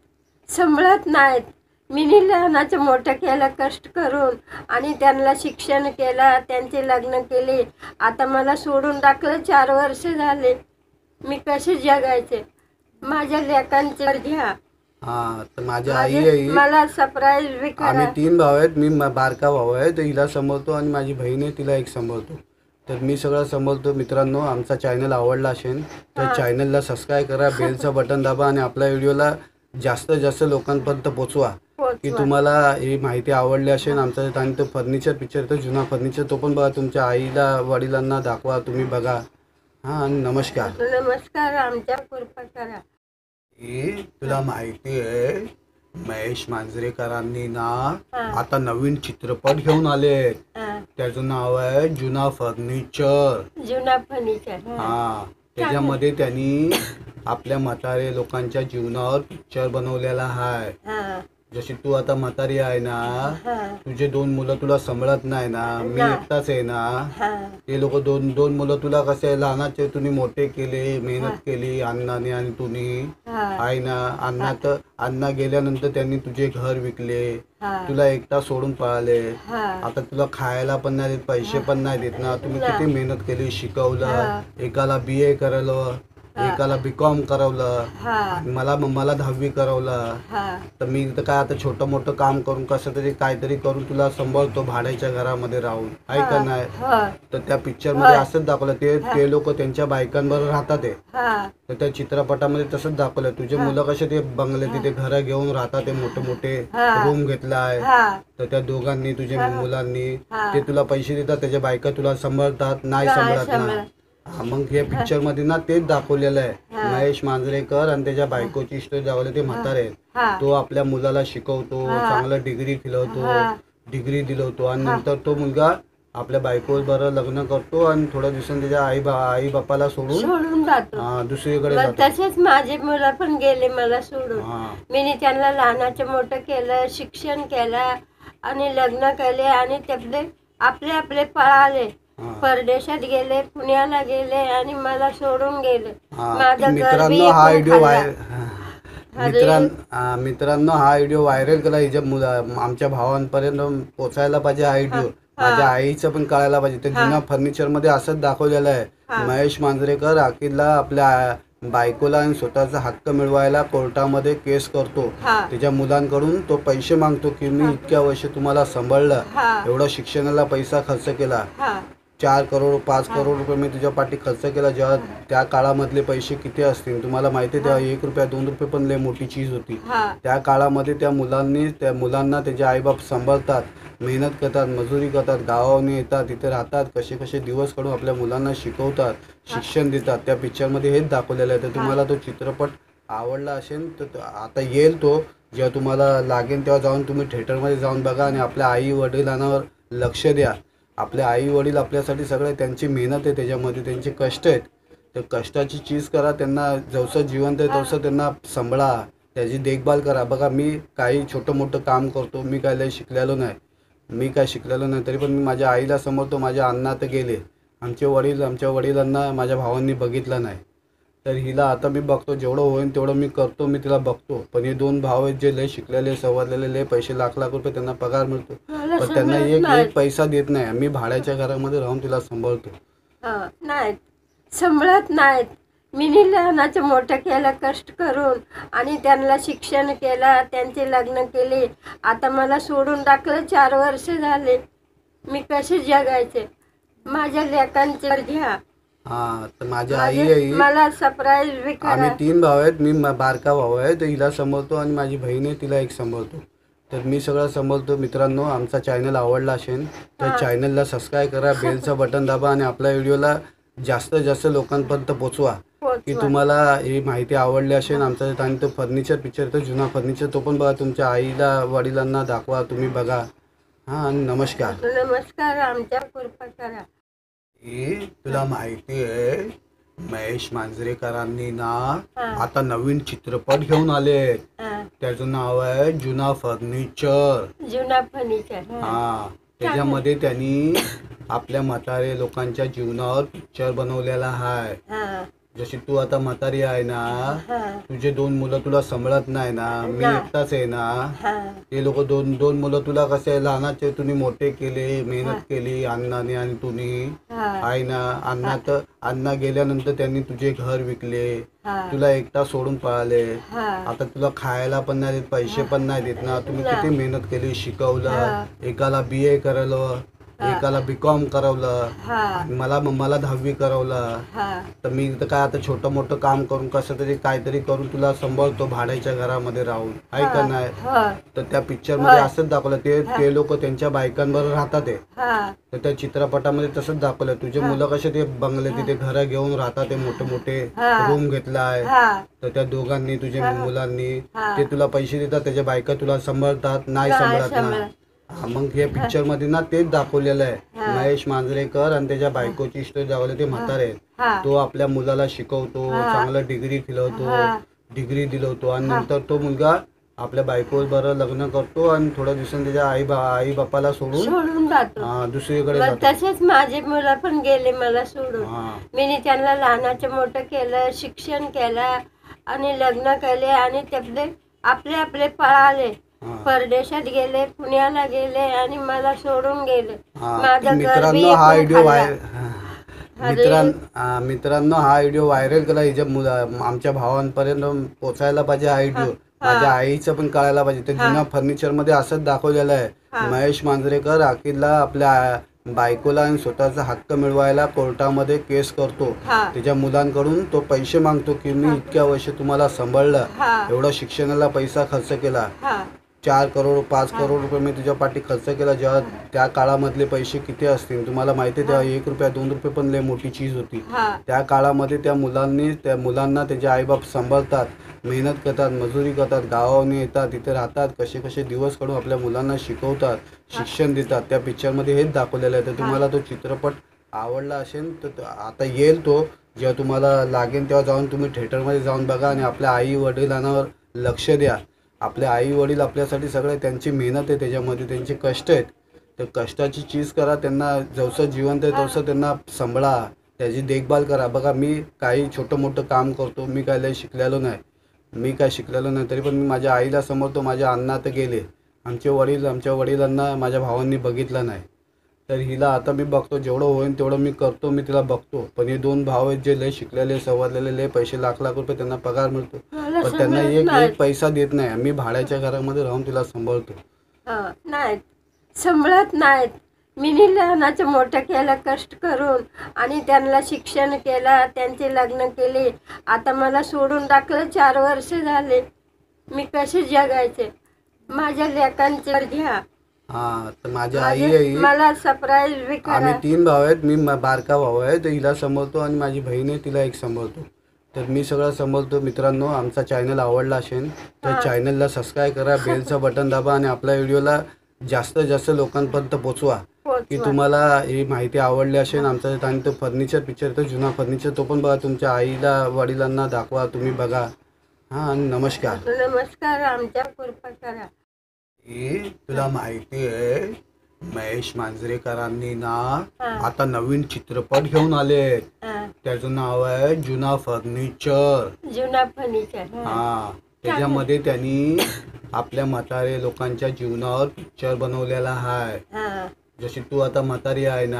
सांभाळत नाहीत. मी लहानाचं मोठं केलं कष्ट करून आणि त्यांना शिक्षण केलं, त्यांचे लग्न केले. आता मला सोडून टाकलं, 4 वर्ष झाले. मी कसे जगायचे? माझ्या लेकांचे घ्या. तर माझी आई आहे, मला सरप्राईज बी करा. आम्ही 3 भाव आहेत. मी बारका भाऊ आहे, तर हिला सांभाळतो आणि माझी बहीण आहे, तिला एक सांभाळतो. तर मी सगळं सांभाळतो. मित्रांनो, आमचा चॅनल आवडला असेल तर चॅनलला सबस्क्राईब करा, बेलचं बटन दाबा आणि आपल्या व्हिडिओला जास्तीत जास्त लोकांपर्यंत पोचवा की तुम्हाला ही माहिती आवडली असेल. आमचा आणि तो फर्निचर पिक्चर, तो जुना फर्निचर, तो पण बघा. तुमच्या आईला वडिलांना दाखवा, तुम्ही बघा. आणि नमस्कार, आमच्या कृपा करा. तुला माहिती आहे महेश मांजरेकरांनी ना आता नवीन चित्रपट घेऊन आले. त्याचं नाव आहे जुना फर्निचर. त्याच्यामध्ये त्यांनी आपल्या म्हातारे लोकांच्या जीवनावर पिक्चर बनवलेला आहे. जशी तू आता म्हातारी आहे ना, तुझे 2 मुलं तुला सांभाळत नाही ना, मी एकटाच आहे ना. ते लोक 2 मुलं तुला कसे लहानाचे तुम्ही मोठे केले, मेहनत केली अण्णाने आणि तुम्ही आहे ना. अण्णा गेल्यानंतर त्यांनी तुझे घर विकले, तुला एकटा सोडून पळाले. आता तुला खायला पण नाही देत, पैसे पण नाही देत ना. तुम्ही किती मेहनत केली, शिकवलं, एकाला BA करवलं, एकाला BCom करवलं, मला 10वी करवलं. तर मी तर काय आता छोटं मोठं काम करून कसं तरी काहीतरी करून तुला सांभाळतो भाड्याच्या घरामध्ये राहून, आहे का नाही. तर त्या पिक्चर मध्ये असंच दाखवलं. ते लोक त्यांच्या बायकांबरोबर राहतात. तर त्या चित्रपटामध्ये तसंच दाखवलं. तुझे मुलं कसे ते बंगले तिथे घर घेऊन राहतात, ते मोठे मोठे रूम घेतलाय. तर त्या दोघांनी, तुझ्या मुलांनी, ते तुला पैसे देतात, त्याच्या बायका तुला सांभाळतात, नाही सांभाळत ना. मग हे पिक्चर मध्ये ना तेच दाखवलेलं आहे. महेश मांजरेकर आणि त्याच्या बायकोची स्टोरी दाखवली. ते म्हातारे आहेत, तो आपल्या मुलाला शिकवतो, चांगलं डिग्री डिग्री दिलवतो आणि नंतर तो मुलगा आपल्या बायको बरोबर लग्न करतो आणि थोड्या दिवसांनी त्याच्या आई बापाला सोडून जातो, दुसरीकडे जातो. तसेच माझे मुलं पण गेले मला सोडून. मी त्यांना लहानाचं मोठं केलं, शिक्षण केलं आणि लग्न केले आणि ते आपले पळाले, परदेशात गेले, पुण्याला गेले आणि मला सोडून गेले. मित्रांनो हा व्हिडिओ व्हायरल केला हिच्या आमच्या भावांपर्यंत पोचायला पाहिजे हा व्हिडिओ. माझ्या आईचं पण कळायला पाहिजे. ते जुन्या फर्निचर मध्ये असंच दाखवलेलं आहे. महेश मांजरेकर अखिलला आपल्या बायकोला आणि स्वतःचा हक्क मिळवायला कोर्टामध्ये केस करतो. त्याच्या मुलांकडून तो पैसे मागतो की मी इतक्या वर्ष तुम्हाला सांभाळलं, एवढा शिक्षणाला पैसा खर्च केला, 4 करोड 5 करोड रुपये मी तुझ्या पाठी खर्च केला. जेव्हा त्या काळामधले पैसे किती असतील तुम्हाला माहिती आहे. तेव्हा 1 रुपया 2 रुपये पण लय मोठी चीज होती. त्या काळामध्ये त्या मुलांना त्याचे आईबाप सांभाळतात, मेहनत करतात, मजुरी करतात, गावावरून येतात, तिथे राहतात, कसे कसे दिवस काढून आपल्या मुलांना शिकवतात, शिक्षण देतात. त्या पिक्चरमध्ये हेच दाखवलेलं आहे. तर तुम्हाला तो चित्रपट आवडला असेल तर आता येईल तो, जेव्हा तुम्हाला लागेल तेव्हा जाऊन तुम्ही थिएटरमध्ये जाऊन बघा आणि आपल्या आई वडिलांवर लक्ष द्या. आपले आई वडील आपल्यासाठी सगळे, त्यांची मेहनत आहे त्याच्यामध्ये, त्यांचे कष्ट आहेत. तर कष्टाची चीज करा, त्यांना जसं जिवंत आहे तसं त्यांना सांभाळा, त्याची देखभाल करा. बघा मी काही छोटं मोठं काम करतो, मी काय शिकलेलो नाही, मी काय शिकलेलो नाही तरी पण मी माझ्या आईला समजतो. माझ्या अण्णा तर गेले, आमच्या वडिलांना माझ्या भावांनी बघितलं नाही. तर हिला आता मी बघतो, जेवढं होईल तेवढं मी करतो, मी तिला बघतो. पण हे दोन भाव आहेत जे लय शिकलेले, सवरलेले, लय पैसे लाख लाख रुपये त्यांना पगार मिळतो, पण त्यांना एक पैसा देत नाही. मी भाड्याच्या घरामध्ये राहून तिला सांभाळतो. नाहीत सांभाळत नाहीत. मी लहानाचं मोठं केलं कष्ट करून आणि त्यांना शिक्षण केलं, त्यांचे लग्न केले. आता मला सोडून टाकलं, 4 वर्ष झाले. मी कसे जगायचे? माझ्या लेकांचे घ्या. तर माझी आई आहे, मला सरप्राईज बी करा. आम्ही 3 भाव आहेत. मी बारका भाऊ आहे, तर हिला सांभाळतो आणि माझी बहीण आहे, तिला एक सांभाळतो. तर मी सगळं सांभाळतो. मित्रांनो, आमचा चॅनल आवडला असेल तर चॅनलला सबस्क्राईब करा, बेलचं बटन दाबा आणि आपल्या व्हिडिओला जास्तीत जास्त लोकांपर्यंत पोचवा की तुम्हाला ही माहिती आवडली असेल. आमचा आणि तो फर्निचर पिक्चर, तो जुना फर्निचर, तो पण बघा. तुमच्या आईला वडिलांना दाखवा, तुम्ही बघा. आणि नमस्कार. नमस्कार. आमच्या कृपा करा. तुला माहिती आहे महेश मांजरेकरांनी ना आता नवीन चित्रपट घेऊन आले. त्याचं नाव आहे जुना फर्निचर. त्याच्यामध्ये त्यांनी आपल्या म्हातारे लोकांच्या जीवनावर पिक्चर बनवलेला आहे. जशी तू आता म्हातारी आहे ना, तुझे 2 मुलं तुला सांभाळत नाही ना, मी एकटाच आहे ना. ते लोक दोन मुलं तुला कसे लहानाचे तुम्ही मोठे केले, मेहनत केली अण्णाने आणि तुम्ही आहे ना. अण्णा गेल्यानंतर त्यांनी तुझे घर विकले, तुला एकटा सोडून पळाले. आता तुला खायला पण नाही देत, पैसे पण नाही देत ना. तुम्ही किती मेहनत केली, शिकवलं, एकाला BA करवलं, एकाला BCom करवलं, मला 10वी करवलं. तर मी तर काय आता छोटं मोठं काम करून कसं तरी काहीतरी करून तुला सांभाळतो भाड्याच्या घरामध्ये राहून, आहे का नाही. तर त्या पिक्चर मध्ये असंच दाखवलं. ते लोक त्यांच्या बायकांबरोबर राहतात. तर त्या चित्रपटामध्ये तसंच दाखवलं. तुझे मुलं कसे ते बंगले तिथे घर घेऊन राहतात, ते मोठे मोठे रूम घेतलाय. तर त्या दोघांनी तुझ्या मुलांनी ते तुला पैसे देतात, त्याच्या बायका तुला सांभाळतात, नाही सांभाळत ना. मग हे पिक्चर मध्ये ना तेच दाखवलेलं आहे. महेश मांजरेकर आणि त्याच्या बायकोची स्टोरी दाखवली. ते म्हातारे आहेत, तो आपल्या मुलाला शिकवतो, चांगलं डिग्री दिलवतो आणि नंतर तो मुलगा आपल्या बायको बरोबर लग्न करतो आणि थोड्या दिवसांनी त्याच्या आई बापाला सोडून दुसरीकडे जातो. तसेच माझे मुलं पण गेले मला सोडून. मी त्यांना लहानाचं मोठं केलं, शिक्षण केलं आणि लग्न केले आणि ते आपले पळाले, परदेशात गेले, पुण्याला गेले आणि मला सोडून गेले. मित्रांनो, हा व्हिडिओ व्हायरल केला. आमच्या भावांपर्यंत पोचायला पाहिजे हा व्हिडिओ. माझ्या आईचं पण कळायला पाहिजे. ते जुना फर्निचर मध्ये असंच दाखवलेलं आहे. महेश मांजरेकर अखेरला आपल्या बायकोला आणि स्वतःचा हक्क मिळवायला कोर्टामध्ये केस करतो. त्याच्या मुलांकडून तो पैसे मागतो की मी इतक्या वर्ष तुम्हाला सांभाळलं, एवढा शिक्षणाला पैसा खर्च केला, 4 करोड 5 करोड रुपये मी तुझ्या पाठी खर्च केला. जेव्हा त्या काळामधले पैसे किती असतील तुम्हाला माहिती आहे. तेव्हा 1 रुपया 2 रुपये पण लय मोठी चीज होती. त्या काळामध्ये त्या मुलांना त्याचे आईबाप सांभाळतात, मेहनत करतात, मजुरी करतात, गावाने येतात, तिथे राहतात, कसे दिवस काढून आपल्या मुलांना शिकवतात, शिक्षण देतात. त्या पिक्चरमध्ये हेच दाखवलेलं आहे. तर तुम्हाला तो चित्रपट आवडला असेल तर आता येईल तो, जेव्हा तुम्हाला लागेल तेव्हा जाऊन तुम्ही थिएटरमध्ये जाऊन बघा आणि आपल्या आई वडिलांवर लक्ष द्या. आपले आई वडील आपल्यासाठी सगळे, त्यांची मेहनत आहे त्याच्यामध्ये, त्यांचे कष्ट आहेत. तर कष्टाची चीज करा, त्यांना जसं जिवंत आहे तसं त्यांना सांभाळा, त्याची देखभाल करा. बघा, मी काही छोटं मोठं काम करतो, मी काय शिकलेलो नाही तरी पण मी माझ्या आईला समजतो. माझ्या अण्णा तर गेले, आमच्या वडिलांना माझ्या भावांनी बघितलं नाही. तर हिला आता मी बघतो, जेवढं होईल तेवढं मी करतो, मी तिला बघतो. पण हे 2 भाव आहेत जे लय शिकलेले, सवरलेले, लय पैसे लाख लाख रुपये त्यांना पगार मिळतो, पण त्यांना एक पैसा देत नाही. मी भाड्याच्या घरामध्ये राहून तिला सांभाळतो. नाहीत सांभाळत नाहीत. मी लहानाचं मोठं केलं कष्ट करून आणि त्यांना शिक्षण केलं, त्यांचे लग्न केले. आता मला सोडून टाकलं, 4 वर्ष झाले. मी कसे जगायचे? माझ्या लेकांचे घ्या. तर माझी आई आहे, मला सरप्राईज बी करा. आम्ही 3 भाव आहेत. मी बारका भाऊ आहे, तर हिला सांभाळतो आणि माझी बहीण आहे, तिला एक सांभाळतो. तर मी सगळं सांभाळतो. मित्रांनो, आमचा चॅनल आवडला असेल तर चॅनलला सबस्क्राईब करा, बेलचं बटन दाबा आणि आपल्या व्हिडिओला जास्तीत जास्त लोकांपर्यंत पोचवा की तुम्हाला ही माहिती आवडली असेल. आमचा आणि तो फर्निचर पिक्चर, तो जुना फर्निचर, तो पण बघा. तुमच्या आईला वडिलांना दाखवा, तुम्ही बघा. आणि नमस्कार. नमस्कार. आमच्या कृपा करा. तुला माहिती आहे महेश मांजरेकरांनी ना हा. आता नवीन चित्रपट घेऊन आलेत. हा. त्याचं नाव आहे जुना फर्निचर. जुना फर्निचर. हा, त्याच्यामध्ये त्यांनी आपल्या म्हातारे लोकांच्या जीवनावर पिक्चर बनवलेला आहे. हा. जशी तू आता म्हातारी आहे ना,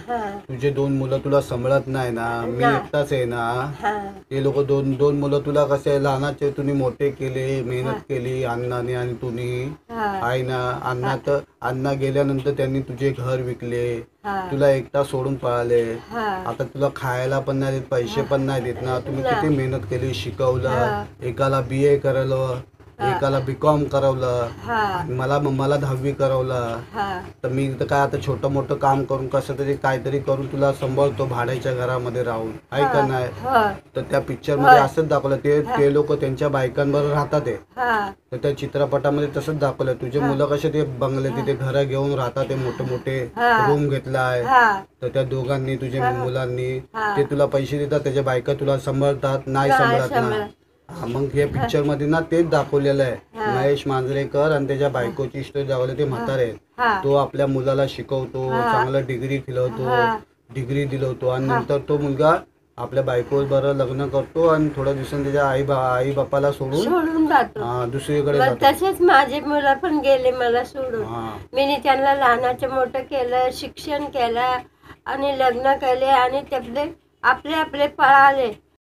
हा. तुझे 2 मुलं तुला सांभाळत नाही ना, मी नाही. एकटाच आहे ना. हा. ते लोक दोन मुलं तुला कसे लहानाचे तुम्ही मोठे केले, मेहनत केली अण्णाने आणि तुम्ही हा. आहे ना. अण्णा गेल्यानंतर त्यांनी तुझे घर विकले, हा. तुला एकटा सोडून पळाले. हा. आता तुला खायला पण नाही देत, पैसे पण नाही देत ना. तुम्ही नाही. किती मेहनत केली, शिकवलं. हा. एकाला BA करवलं, एकाला BCom करवलं, हा. आणि मला 10वी करवलं. हा. तर मी तर काय आता छोटं मोठं काम करून कसं तरी काहीतरी करून तुला सांभाळतो भाड्याच्या घरामध्ये राहून, आहे का नाही. हा. तर त्या पिक्चर मध्ये असंच दाखवलं. ते लोक त्यांच्या बायकांबरोबर राहतात ते. हा. तर त्या चित्रपटामध्ये तसंच दाखवलं. तुझे मुलं कसे ते बंगले तिथे घर घेऊन राहतात, ते मोठे मोठे हा. रूम घेतलाय. हा. तर त्या दोघांनी तुझ्या मुलांनी हा. ते तुला पैसे देतात, त्याच्या बायका तुला सांभाळतात, नाही सांभाळत ना. हा, मग हे पिक्चर मध्ये ना तेच दाखवलेलं आहे. महेश मांजरेकर आणि त्याच्या बायकोची स्टोरी दाखवली. ते म्हातारे आहेत. हा. तो आपल्या मुलाला शिकवतो, चांगलं डिग्री दिलवतो, डिग्री दिलवतो, आणि नंतर तो मुलगा आपल्या बायकोबरोबर लग्न करतो आणि थोड्या दिवसांनी त्याच्या आई बापाला सोडून जातो. दुसरीकडे मग जातो. तसेच माझे मुलं पण गेले मला सोडून. हा. मी त्यांना लहानाचं मोठं केलं, शिक्षण केलं आणि लग्न केले आणि त्यातले आपले पळाले.